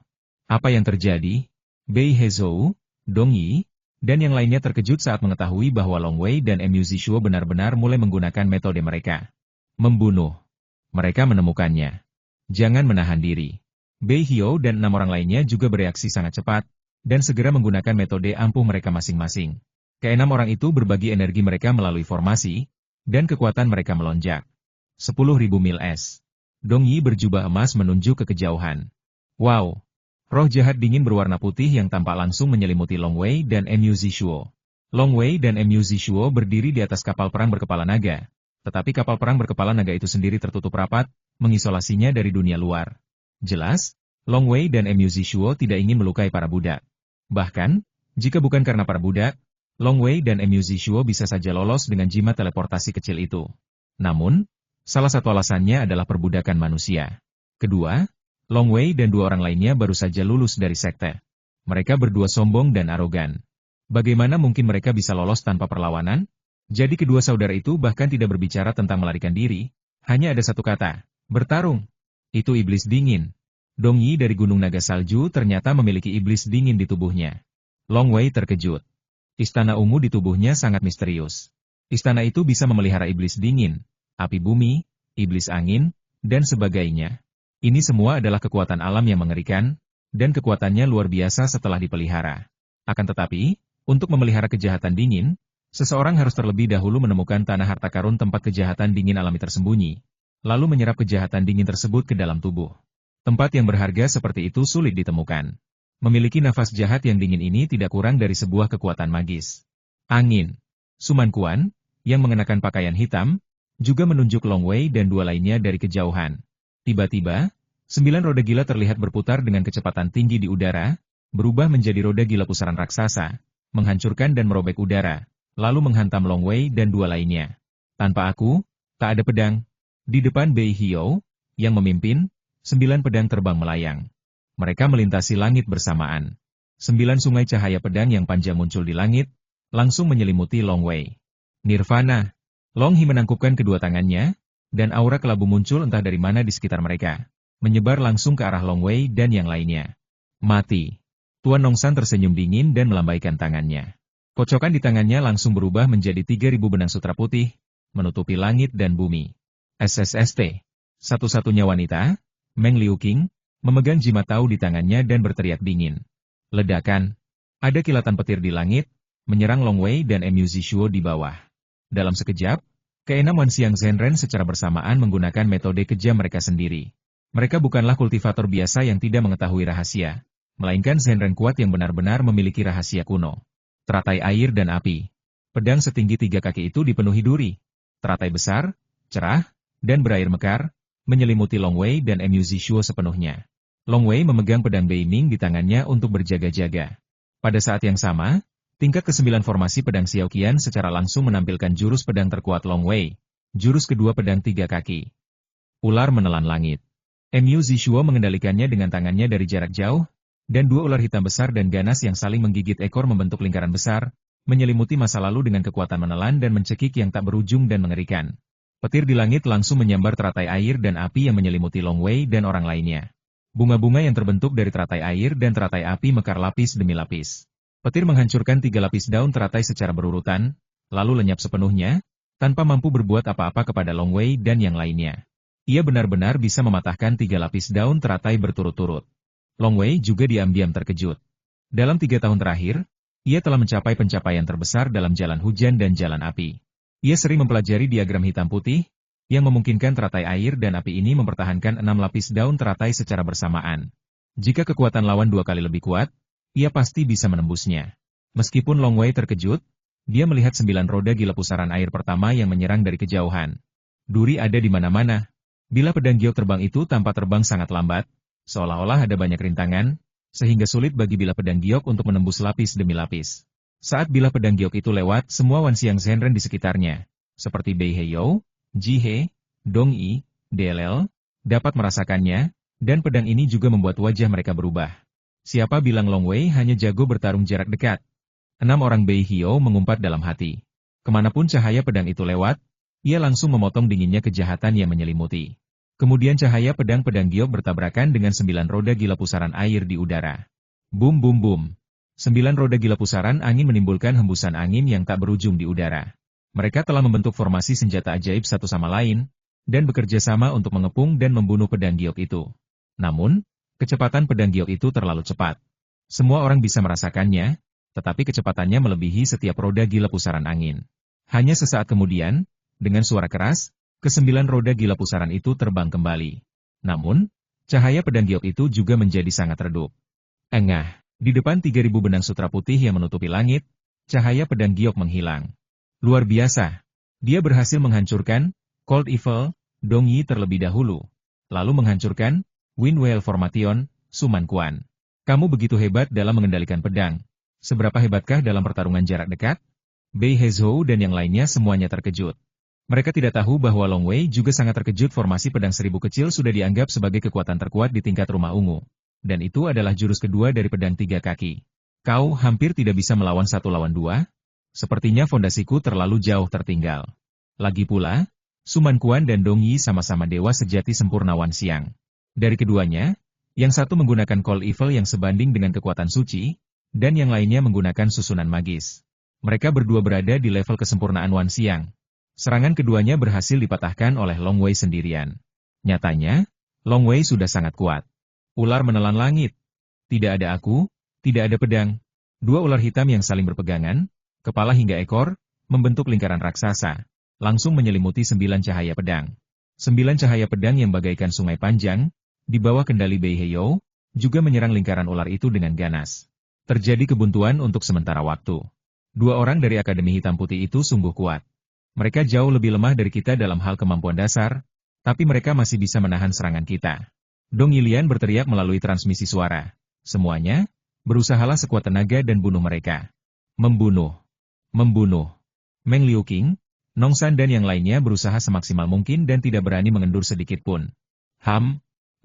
Apa yang terjadi? Bei Hezhou, Dong Yi, dan yang lainnya terkejut saat mengetahui bahwa Long Wei dan Mu Zishuo benar-benar mulai menggunakan metode mereka. Membunuh. Mereka menemukannya. Jangan menahan diri. Bei Hio dan 6 orang lainnya juga bereaksi sangat cepat, dan segera menggunakan metode ampuh mereka masing-masing. Ke-6 orang itu berbagi energi mereka melalui formasi, dan kekuatan mereka melonjak. 10.000 mil es. Dong Yi berjubah emas menunjuk ke kejauhan. Wow! Roh jahat dingin berwarna putih yang tampak langsung menyelimuti Long Wei dan Mu Zishuo. Long Wei dan Mu Zishuo berdiri di atas kapal perang berkepala naga, tetapi kapal perang berkepala naga itu sendiri tertutup rapat, mengisolasinya dari dunia luar. Jelas, Long Wei dan Mu Zishuo tidak ingin melukai para budak. Bahkan, jika bukan karena para budak, Long Wei dan Mu Zishuo bisa saja lolos dengan jimat teleportasi kecil itu. Namun, salah satu alasannya adalah perbudakan manusia. Kedua, Long Wei dan 2 orang lainnya baru saja lulus dari sekte. Mereka berdua sombong dan arogan. Bagaimana mungkin mereka bisa lolos tanpa perlawanan? Jadi kedua saudara itu bahkan tidak berbicara tentang melarikan diri, hanya ada satu kata, bertarung. Itu iblis dingin. Dong Yi dari Gunung Naga Salju ternyata memiliki iblis dingin di tubuhnya. Long Wei terkejut. Istana ungu di tubuhnya sangat misterius. Istana itu bisa memelihara iblis dingin, api bumi, iblis angin, dan sebagainya. Ini semua adalah kekuatan alam yang mengerikan, dan kekuatannya luar biasa setelah dipelihara. Akan tetapi, untuk memelihara kejahatan dingin, seseorang harus terlebih dahulu menemukan tanah harta karun tempat kejahatan dingin alami tersembunyi, lalu menyerap kejahatan dingin tersebut ke dalam tubuh. Tempat yang berharga seperti itu sulit ditemukan. Memiliki nafas jahat yang dingin ini tidak kurang dari sebuah kekuatan magis. Angin. Suman Kuan, yang mengenakan pakaian hitam, juga menunjuk Long Wei dan 2 lainnya dari kejauhan. Tiba-tiba, 9 roda gila terlihat berputar dengan kecepatan tinggi di udara, berubah menjadi roda gila pusaran raksasa, menghancurkan dan merobek udara, lalu menghantam Long Wei dan 2 lainnya. Tanpa aku, tak ada pedang. Di depan Bei Hio, yang memimpin, 9 pedang terbang melayang. Mereka melintasi langit bersamaan. 9 sungai cahaya pedang yang panjang muncul di langit, langsung menyelimuti Long Wei. Nirvana. Long Hi menangkupkan kedua tangannya, dan aura kelabu muncul entah dari mana di sekitar mereka, menyebar langsung ke arah Long Wei dan yang lainnya. Mati. Tuan Nongsan tersenyum dingin dan melambaikan tangannya. Kocokan di tangannya langsung berubah menjadi 3.000 benang sutra putih, menutupi langit dan bumi. SSST. Satu-satunya wanita, Meng Liu Qing, memegang jimat tahu di tangannya dan berteriak dingin. Ledakan. Ada kilatan petir di langit, menyerang Long Wei dan Mu Zishuo di bawah. Dalam sekejap, ke-6 Wan Xiang Zhenren secara bersamaan menggunakan metode kejam mereka sendiri. Mereka bukanlah kultivator biasa yang tidak mengetahui rahasia, melainkan Zhenren kuat yang benar-benar memiliki rahasia kuno. Teratai air dan api. Pedang setinggi 3 kaki itu dipenuhi duri. Teratai besar, cerah, dan berair mekar, menyelimuti Long Wei dan Mu Zishuo sepenuhnya. Long Wei memegang pedang Bei Ming di tangannya untuk berjaga-jaga. Pada saat yang sama, Tingkat ke-9 formasi pedang Xiaoqian secara langsung menampilkan jurus pedang terkuat Long Wei, jurus kedua pedang 3 kaki. Ular menelan langit. Mu Zishuo mengendalikannya dengan tangannya dari jarak jauh, dan dua ular hitam besar dan ganas yang saling menggigit ekor membentuk lingkaran besar, menyelimuti masa lalu dengan kekuatan menelan dan mencekik yang tak berujung dan mengerikan. Petir di langit langsung menyambar teratai air dan api yang menyelimuti Long Wei dan orang lainnya. Bunga-bunga yang terbentuk dari teratai air dan teratai api mekar lapis demi lapis. Petir menghancurkan 3 lapis daun teratai secara berurutan, lalu lenyap sepenuhnya, tanpa mampu berbuat apa-apa kepada Long Wei dan yang lainnya. Ia benar-benar bisa mematahkan 3 lapis daun teratai berturut-turut. Long Wei juga diam-diam terkejut. Dalam 3 tahun terakhir, ia telah mencapai pencapaian terbesar dalam jalan hujan dan jalan api. Ia sering mempelajari diagram hitam putih, yang memungkinkan teratai air dan api ini mempertahankan 6 lapis daun teratai secara bersamaan. Jika kekuatan lawan 2 kali lebih kuat, ia pasti bisa menembusnya. Meskipun Long Wei terkejut, dia melihat 9 roda gila pusaran air pertama yang menyerang dari kejauhan. Duri ada di mana-mana. Bilah pedang giok terbang itu tampak terbang sangat lambat, seolah-olah ada banyak rintangan, sehingga sulit bagi bilah pedang giok untuk menembus lapis demi lapis. Saat bilah pedang giok itu lewat, semua Wanxiang Zhenren di sekitarnya, seperti Bei Heiyou, Ji He, Dong Yi, DLL, dapat merasakannya, dan pedang ini juga membuat wajah mereka berubah. Siapa bilang Long Wei hanya jago bertarung jarak dekat? 6 orang Bei Heiyou mengumpat dalam hati. Kemanapun cahaya pedang itu lewat, ia langsung memotong dinginnya kejahatan yang menyelimuti. Kemudian cahaya pedang-pedang giok bertabrakan dengan 9 roda gila pusaran air di udara. Bum bum bum. 9 roda gila pusaran angin menimbulkan hembusan angin yang tak berujung di udara. Mereka telah membentuk formasi senjata ajaib satu sama lain, dan bekerja sama untuk mengepung dan membunuh pedang giok itu. Namun, kecepatan pedang giok itu terlalu cepat. Semua orang bisa merasakannya, tetapi kecepatannya melebihi setiap roda gila pusaran angin. Hanya sesaat kemudian, dengan suara keras, ke-9 roda gila pusaran itu terbang kembali. Namun, cahaya pedang giok itu juga menjadi sangat redup. Engah, di depan 3.000 benang sutra putih yang menutupi langit, cahaya pedang giok menghilang. Luar biasa. Dia berhasil menghancurkan Cold Evil, Dong Yi terlebih dahulu. Lalu menghancurkan Wind Whale Formation, Suman Quan. Kamu begitu hebat dalam mengendalikan pedang. Seberapa hebatkah dalam pertarungan jarak dekat? Bei Hezhou dan yang lainnya semuanya terkejut. Mereka tidak tahu bahwa Long Wei juga sangat terkejut. Formasi pedang 1000 kecil sudah dianggap sebagai kekuatan terkuat di tingkat rumah ungu. Dan itu adalah jurus kedua dari pedang 3 kaki. Kau hampir tidak bisa melawan 1 lawan 2? Sepertinya fondasiku terlalu jauh tertinggal. Lagi pula, Suman Quan dan Dong Yi sama-sama dewa sejati sempurna Wanxiang. Dari keduanya, yang satu menggunakan Cold Evil yang sebanding dengan kekuatan suci, dan yang lainnya menggunakan susunan magis. Mereka berdua berada di level kesempurnaan Wanxiang. Serangan keduanya berhasil dipatahkan oleh Long Wei sendirian. Nyatanya, Long Wei sudah sangat kuat. Ular menelan langit. Tidak ada aku, tidak ada pedang. 2 ular hitam yang saling berpegangan, kepala hingga ekor, membentuk lingkaran raksasa, langsung menyelimuti 9 cahaya pedang. 9 cahaya pedang yang bagaikan sungai panjang, di bawah kendali Bei Heiyou, juga menyerang lingkaran ular itu dengan ganas. Terjadi kebuntuan untuk sementara waktu. 2 orang dari Akademi Hitam Putih itu sungguh kuat. Mereka jauh lebih lemah dari kita dalam hal kemampuan dasar, tapi mereka masih bisa menahan serangan kita. Dong Yilian berteriak melalui transmisi suara. Semuanya, berusahalah sekuat tenaga dan bunuh mereka. Membunuh. Membunuh. Meng Liuqing, Nong San dan yang lainnya berusaha semaksimal mungkin dan tidak berani mengendur sedikit pun.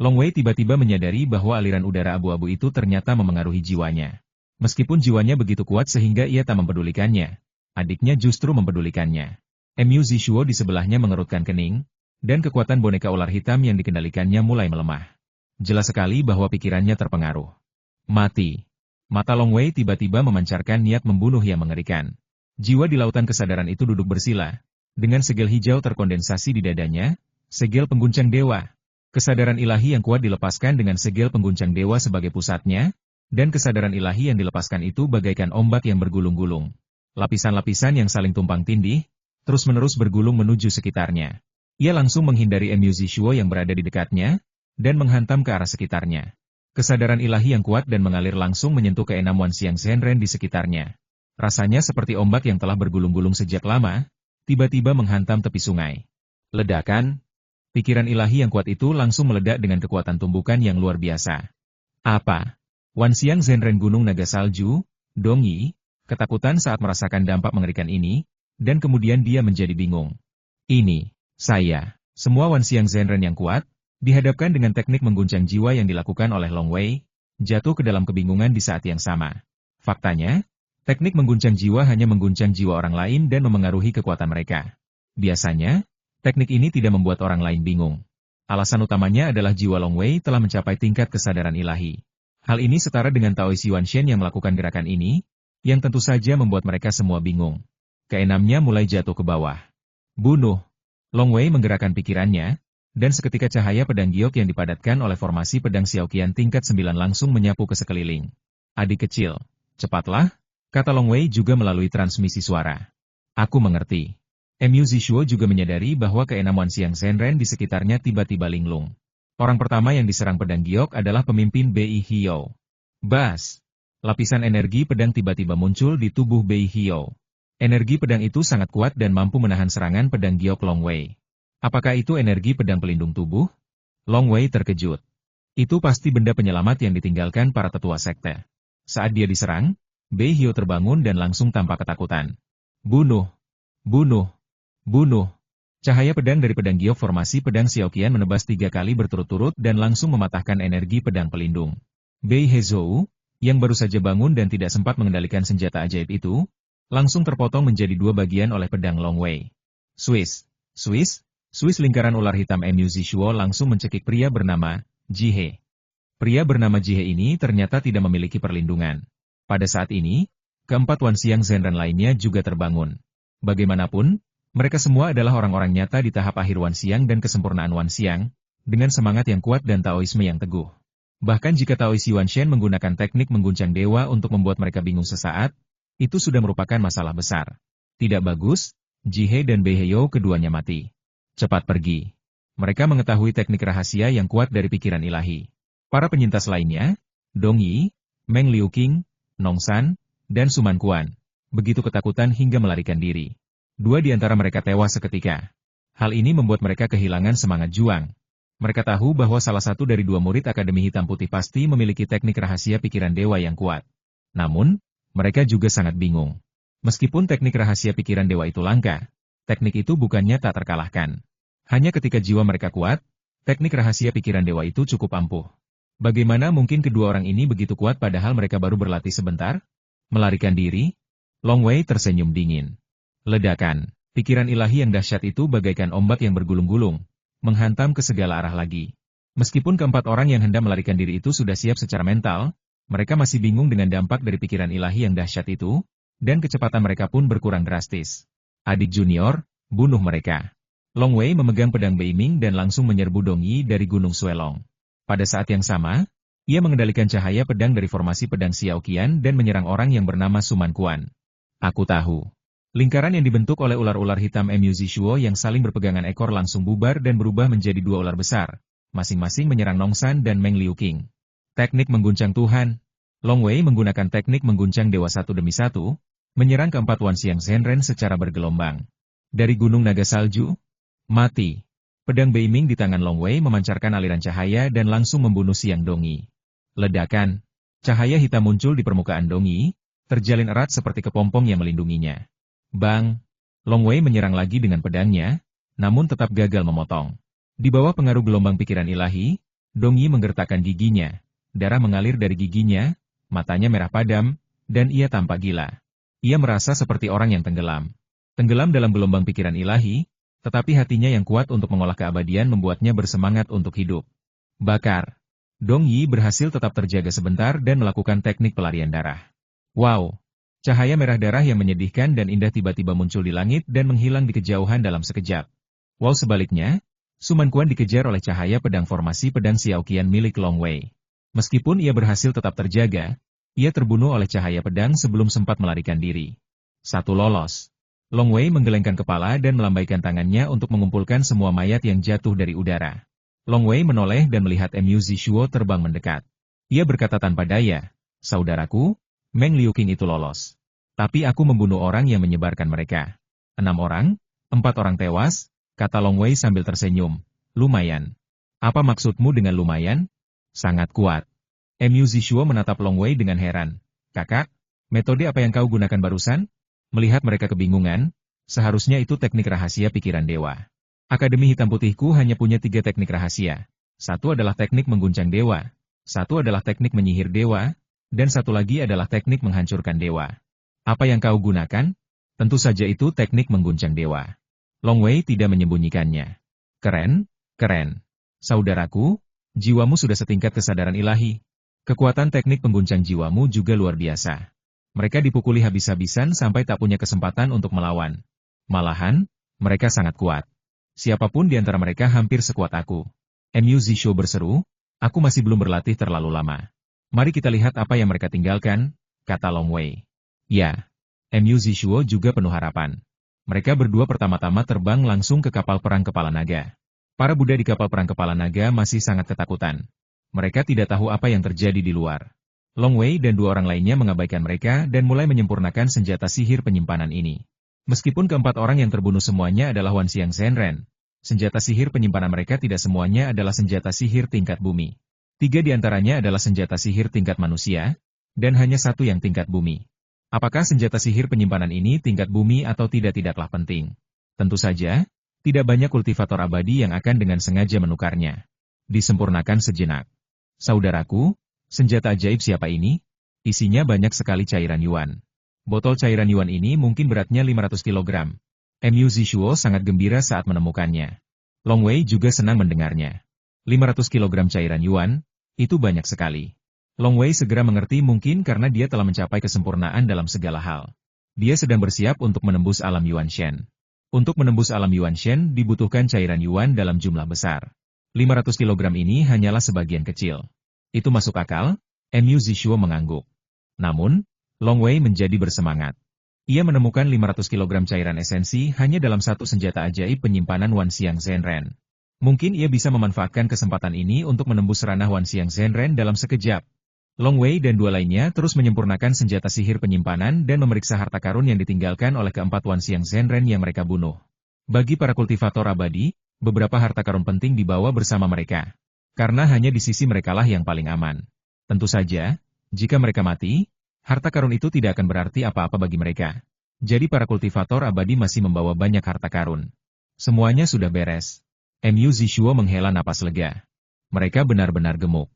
Long Wei tiba-tiba menyadari bahwa aliran udara abu-abu itu ternyata memengaruhi jiwanya. Meskipun jiwanya begitu kuat sehingga ia tak mempedulikannya, adiknya justru mempedulikannya. Mu Zishuo di sebelahnya mengerutkan kening, dan kekuatan boneka ular hitam yang dikendalikannya mulai melemah. Jelas sekali bahwa pikirannya terpengaruh. Mati. Mata Long Wei tiba-tiba memancarkan niat membunuh yang mengerikan. Jiwa di lautan kesadaran itu duduk bersila. Dengan segel hijau terkondensasi di dadanya, segel pengguncang dewa. Kesadaran ilahi yang kuat dilepaskan dengan segel pengguncang dewa sebagai pusatnya, dan kesadaran ilahi yang dilepaskan itu bagaikan ombak yang bergulung-gulung. Lapisan-lapisan yang saling tumpang tindih, terus-menerus bergulung menuju sekitarnya. Ia langsung menghindari Mu Zishuo yang berada di dekatnya, dan menghantam ke arah sekitarnya. Kesadaran ilahi yang kuat dan mengalir langsung menyentuh ke-6 Wanxiang Zhenren di sekitarnya. Rasanya seperti ombak yang telah bergulung-gulung sejak lama, tiba-tiba menghantam tepi sungai. Ledakan. Pikiran ilahi yang kuat itu langsung meledak dengan kekuatan tumbukan yang luar biasa. Apa? Wanxiang Zhenren Gunung Naga Salju, Dong Yi, ketakutan saat merasakan dampak mengerikan ini, dan kemudian dia menjadi bingung. Semua Wanxiang Zhenren yang kuat, dihadapkan dengan teknik mengguncang jiwa yang dilakukan oleh Long Wei, jatuh ke dalam kebingungan di saat yang sama. Faktanya, teknik mengguncang jiwa hanya mengguncang jiwa orang lain dan memengaruhi kekuatan mereka. Biasanya, teknik ini tidak membuat orang lain bingung. Alasan utamanya adalah jiwa Long Wei telah mencapai tingkat kesadaran ilahi. Hal ini setara dengan Taoist Yuanshen yang melakukan gerakan ini, yang tentu saja membuat mereka semua bingung. Keenamnya mulai jatuh ke bawah. Bunuh! Long Wei menggerakkan pikirannya, dan seketika cahaya pedang giok yang dipadatkan oleh formasi pedang Xiaoqian tingkat 9 langsung menyapu ke sekeliling. Adik kecil, cepatlah, kata Long Wei juga melalui transmisi suara. Aku mengerti. Mu Zishuo juga menyadari bahwa keenam Wanxiang Zhenren di sekitarnya tiba-tiba linglung. Orang pertama yang diserang pedang giok adalah pemimpin Bei Hiou. Bas! Lapisan energi pedang tiba-tiba muncul di tubuh Bei Hiou. Energi pedang itu sangat kuat dan mampu menahan serangan pedang giok Long Wei. Apakah itu energi pedang pelindung tubuh? Long Wei terkejut. Itu pasti benda penyelamat yang ditinggalkan para tetua sekte. Saat dia diserang, Bei Hiou terbangun dan langsung tampak ketakutan. Bunuh! Bunuh! Bunuh! Cahaya pedang dari pedang giok formasi pedang Xiaoqian menebas 3 kali berturut-turut dan langsung mematahkan energi pedang pelindung. Bei Hezhou, yang baru saja bangun dan tidak sempat mengendalikan senjata ajaib itu, langsung terpotong menjadi 2 bagian oleh pedang Long Wei. Swiss, lingkaran ular hitam Mu Zishuo langsung mencekik pria bernama Jihe. Pria bernama Jihe ini ternyata tidak memiliki perlindungan. Pada saat ini, keempat Wanxiang Zhenren lainnya juga terbangun. Bagaimanapun, mereka semua adalah orang-orang nyata di tahap akhir Wanxiang dan kesempurnaan Wanxiang, dengan semangat yang kuat dan Taoisme yang teguh. Bahkan jika Taoist Yuanshen menggunakan teknik mengguncang dewa untuk membuat mereka bingung sesaat, itu sudah merupakan masalah besar. Tidak bagus, Jihe dan Bei Hiou keduanya mati. Cepat pergi. Mereka mengetahui teknik rahasia yang kuat dari pikiran ilahi. Para penyintas lainnya, Dong Yi, Meng Liuqing, Nong San, dan Suman Quan, begitu ketakutan hingga melarikan diri. 2 di antara mereka tewas seketika. Hal ini membuat mereka kehilangan semangat juang. Mereka tahu bahwa salah satu dari 2 murid Akademi Hitam Putih pasti memiliki teknik rahasia pikiran dewa yang kuat. Namun, mereka juga sangat bingung. Meskipun teknik rahasia pikiran dewa itu langka, teknik itu bukannya tak terkalahkan. Hanya ketika jiwa mereka kuat, teknik rahasia pikiran dewa itu cukup ampuh. Bagaimana mungkin kedua orang ini begitu kuat padahal mereka baru berlatih sebentar? Melarikan diri? Long Wei tersenyum dingin. Ledakan, pikiran ilahi yang dahsyat itu bagaikan ombak yang bergulung-gulung, menghantam ke segala arah lagi. Meskipun keempat orang yang hendak melarikan diri itu sudah siap secara mental, mereka masih bingung dengan dampak dari pikiran ilahi yang dahsyat itu, dan kecepatan mereka pun berkurang drastis. Adik junior, bunuh mereka. Long Wei memegang pedang Beiming dan langsung menyerbu Dong Yi dari Gunung Suelong. Pada saat yang sama, ia mengendalikan cahaya pedang dari formasi pedang Xiaoqian dan menyerang orang yang bernama Suman Quan. Aku tahu. Lingkaran yang dibentuk oleh ular-ular hitam Mu Zishuo yang saling berpegangan ekor langsung bubar dan berubah menjadi 2 ular besar, masing-masing menyerang Nong San dan Meng Liuqing. Teknik mengguncang Tuhan. Long Wei menggunakan teknik mengguncang dewa satu demi satu, menyerang keempat Wanxiang Zhenren secara bergelombang. Dari gunung naga salju, mati. Pedang Beiming di tangan Long Wei memancarkan aliran cahaya dan langsung membunuh Siang Dongi. Ledakan. Cahaya hitam muncul di permukaan Dongi, terjalin erat seperti kepompong yang melindunginya. Bang! Long Wei menyerang lagi dengan pedangnya, namun tetap gagal memotong. Di bawah pengaruh gelombang pikiran ilahi, Dongi menggertakkan giginya. Darah mengalir dari giginya, matanya merah padam, dan ia tampak gila. Ia merasa seperti orang yang tenggelam. Tenggelam dalam gelombang pikiran ilahi, tetapi hatinya yang kuat untuk mengolah keabadian membuatnya bersemangat untuk hidup. Bakar. Dong Yi berhasil tetap terjaga sebentar dan melakukan teknik pelarian darah. Wow! Cahaya merah darah yang menyedihkan dan indah tiba-tiba muncul di langit dan menghilang di kejauhan dalam sekejap. Wow, sebaliknya, Suman Quan dikejar oleh cahaya pedang formasi pedang Xiaoqian milik Long Wei. Meskipun ia berhasil tetap terjaga, ia terbunuh oleh cahaya pedang sebelum sempat melarikan diri. 1 lolos. Long Wei menggelengkan kepala dan melambaikan tangannya untuk mengumpulkan semua mayat yang jatuh dari udara. Long Wei menoleh dan melihat Mu Zishuo terbang mendekat. Ia berkata tanpa daya, "Saudaraku, Meng Liuqing itu lolos. Tapi aku membunuh orang yang menyebarkan mereka. 6 orang, 4 orang tewas," kata Long Wei sambil tersenyum. "Lumayan." "Apa maksudmu dengan lumayan?" "Sangat kuat." Mu Zishuo menatap Long Wei dengan heran. "Kakak, Metode apa yang kau gunakan barusan? Melihat mereka kebingungan, seharusnya itu teknik rahasia pikiran dewa. Akademi Hitam Putihku hanya punya 3 teknik rahasia. Satu adalah teknik mengguncang dewa, satu adalah teknik menyihir dewa, dan satu lagi adalah teknik menghancurkan dewa. Apa yang kau gunakan? Tentu saja itu teknik mengguncang dewa. Long Wei tidak menyembunyikannya. Keren, keren. Saudaraku, jiwamu sudah setingkat kesadaran ilahi. Kekuatan teknik pengguncang jiwamu juga luar biasa. Mereka dipukuli habis-habisan sampai tak punya kesempatan untuk melawan. Malahan, mereka sangat kuat. Siapapun di antara mereka hampir sekuat aku. Mu Zishuo berseru, aku masih belum berlatih terlalu lama. Mari kita lihat apa yang mereka tinggalkan, kata Long Wei. Ya, Mu Zishuo juga penuh harapan. Mereka berdua pertama-tama terbang langsung ke kapal perang kepala naga. Para Buddha di kapal perang kepala naga masih sangat ketakutan. Mereka tidak tahu apa yang terjadi di luar. Long Wei dan 2 orang lainnya mengabaikan mereka dan mulai menyempurnakan senjata sihir penyimpanan ini. Meskipun keempat orang yang terbunuh semuanya adalah Wan Xiang Zhenren, senjata sihir penyimpanan mereka tidak semuanya adalah senjata sihir tingkat bumi. 3 di antaranya adalah senjata sihir tingkat manusia, dan hanya 1 yang tingkat bumi. Apakah senjata sihir penyimpanan ini tingkat bumi atau tidaklah penting. Tentu saja, tidak banyak kultivator abadi yang akan dengan sengaja menukarnya. Disempurnakan sejenak. Saudaraku, senjata ajaib siapa ini? Isinya banyak sekali cairan yuan. Botol cairan yuan ini mungkin beratnya 500 kg. Mu Zishuo sangat gembira saat menemukannya. Long Wei juga senang mendengarnya. 500 kg cairan yuan, itu banyak sekali. Long Wei segera mengerti mungkin karena dia telah mencapai kesempurnaan dalam segala hal. Dia sedang bersiap untuk menembus alam Yuan Shen. Untuk menembus alam Yuan Shen dibutuhkan cairan yuan dalam jumlah besar. 500 kg ini hanyalah sebagian kecil. Itu masuk akal? Mu Zishuo mengangguk. Namun, Long Wei menjadi bersemangat. Ia menemukan 500 kg cairan esensi hanya dalam 1 senjata ajaib penyimpanan Wan Xiang Zhenren. Mungkin ia bisa memanfaatkan kesempatan ini untuk menembus ranah Wan Xiang Zhenren dalam sekejap. Long Wei dan 2 lainnya terus menyempurnakan senjata sihir penyimpanan dan memeriksa harta karun yang ditinggalkan oleh keempat Wan Xiang Zhenren yang mereka bunuh. Bagi para kultivator abadi, beberapa harta karun penting dibawa bersama mereka. Karena hanya di sisi merekalah yang paling aman. Tentu saja, jika mereka mati, harta karun itu tidak akan berarti apa-apa bagi mereka. Jadi para kultivator abadi masih membawa banyak harta karun. Semuanya sudah beres. Mu Zishuo menghela napas lega. Mereka benar-benar gemuk.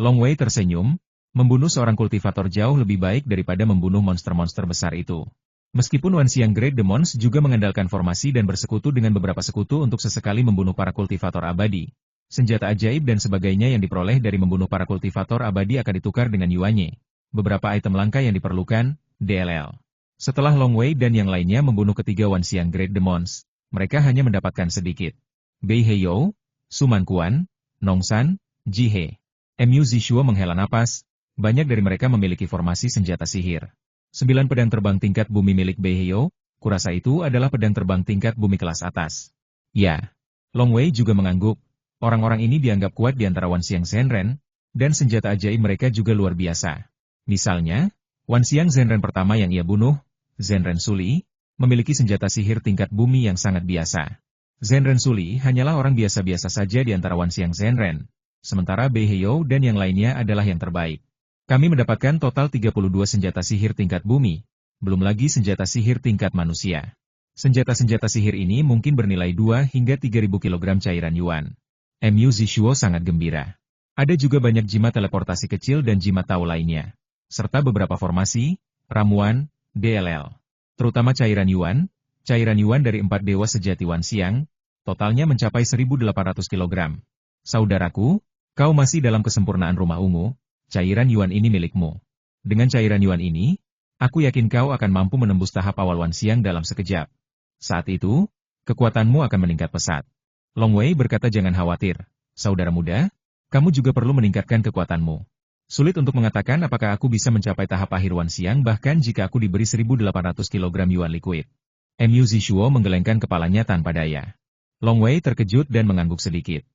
Long Wei tersenyum, membunuh seorang kultivator jauh lebih baik daripada membunuh monster-monster besar itu. Meskipun Wan Xiang Great Demons juga mengandalkan formasi dan bersekutu dengan beberapa sekutu untuk sesekali membunuh para kultivator abadi, senjata ajaib dan sebagainya yang diperoleh dari membunuh para kultivator abadi akan ditukar dengan yuannya. Beberapa item langka yang diperlukan, DLL. Setelah Long Wei dan yang lainnya membunuh ketiga Wan Xiang Great Demons, mereka hanya mendapatkan sedikit. Bei Heiyou, Su Manquan, Nongsan, Ji He. Mu Zishuo menghela napas. Banyak dari mereka memiliki formasi senjata sihir. 9 pedang terbang tingkat bumi milik Bei Heiyou, kurasa itu adalah pedang terbang tingkat bumi kelas atas. Ya, Long Wei juga mengangguk. Orang-orang ini dianggap kuat di antara Wan Xiang Zhenren, dan senjata ajaib mereka juga luar biasa. Misalnya, Wan Xiang Zhenren pertama yang ia bunuh, Zhenren Suli, memiliki senjata sihir tingkat bumi yang sangat biasa. Zhenren Suli hanyalah orang biasa-biasa saja di antara Wan Xiang Zhenren, sementara Bei Heiyou dan yang lainnya adalah yang terbaik. Kami mendapatkan total 32 senjata sihir tingkat bumi, belum lagi senjata sihir tingkat manusia. Senjata-senjata sihir ini mungkin bernilai 2 hingga 3.000 kg cairan yuan. Mu Zishuo sangat gembira. Ada juga banyak jimat teleportasi kecil dan jimat tahu lainnya, serta beberapa formasi, ramuan, DLL. Terutama cairan yuan dari 4 dewa sejati Wan Xiang, totalnya mencapai 1.800 kg. Saudaraku, kau masih dalam kesempurnaan rumah ungu. Cairan yuan ini milikmu. Dengan cairan yuan ini, aku yakin kau akan mampu menembus tahap awal Wan Xiang dalam sekejap. Saat itu, kekuatanmu akan meningkat pesat. Long Wei berkata jangan khawatir, saudara muda, kamu juga perlu meningkatkan kekuatanmu. Sulit untuk mengatakan apakah aku bisa mencapai tahap akhir Wan Xiang bahkan jika aku diberi 1.800 kg yuan liquid. Mu Zishuo menggelengkan kepalanya tanpa daya. Long Wei terkejut dan mengangguk sedikit.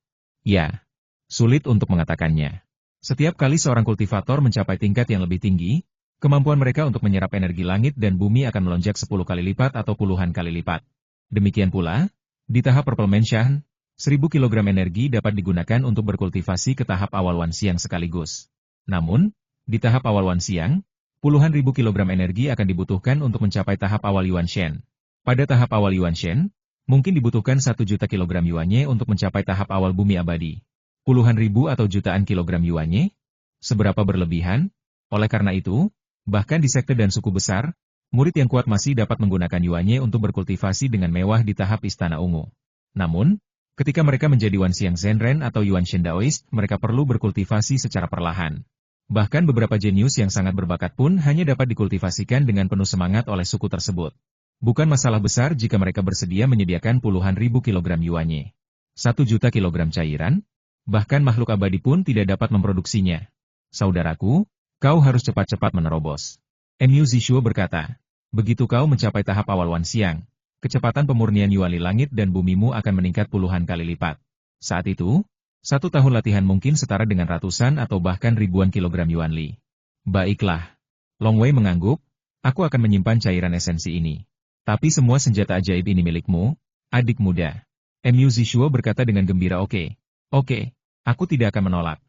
Ya, sulit untuk mengatakannya. Setiap kali seorang kultivator mencapai tingkat yang lebih tinggi, kemampuan mereka untuk menyerap energi langit dan bumi akan melonjak 10 kali lipat atau puluhan kali lipat. Demikian pula, di tahap Purple Mansion, 1.000 kg energi dapat digunakan untuk berkultivasi ke tahap awal Wan Xiang sekaligus. Namun, di tahap awal Wan Xiang, Puluhan ribu kilogram energi akan dibutuhkan untuk mencapai tahap awal Yuan Shen. Pada tahap awal Yuan Shen, mungkin dibutuhkan 1 juta kilogram yuanye untuk mencapai tahap awal bumi abadi. Puluhan ribu atau jutaan kilogram yuanye? Seberapa berlebihan? Oleh karena itu, bahkan di sekte dan suku besar, murid yang kuat masih dapat menggunakan yuanye untuk berkultivasi dengan mewah di tahap Istana Ungu. Namun, ketika mereka menjadi Wanxiang Zhenren atau Yuan Shen Daoist, mereka perlu berkultivasi secara perlahan. Bahkan beberapa jenius yang sangat berbakat pun hanya dapat dikultivasikan dengan penuh semangat oleh suku tersebut. Bukan masalah besar jika mereka bersedia menyediakan puluhan ribu kilogram yuanye. 1 juta kilogram cairan? Bahkan makhluk abadi pun tidak dapat memproduksinya. Saudaraku, kau harus cepat-cepat menerobos. Mu Zishuo berkata, begitu kau mencapai tahap awal Wanxiang, kecepatan pemurnian Yuanli langit dan bumimu akan meningkat puluhan kali lipat. Saat itu, 1 tahun latihan mungkin setara dengan ratusan atau bahkan ribuan kilogram Yuanli. Baiklah. Long Wei mengangguk, aku akan menyimpan cairan esensi ini. Tapi semua senjata ajaib ini milikmu, adik muda. Mu Zishuo berkata dengan gembira oke, aku tidak akan menolak.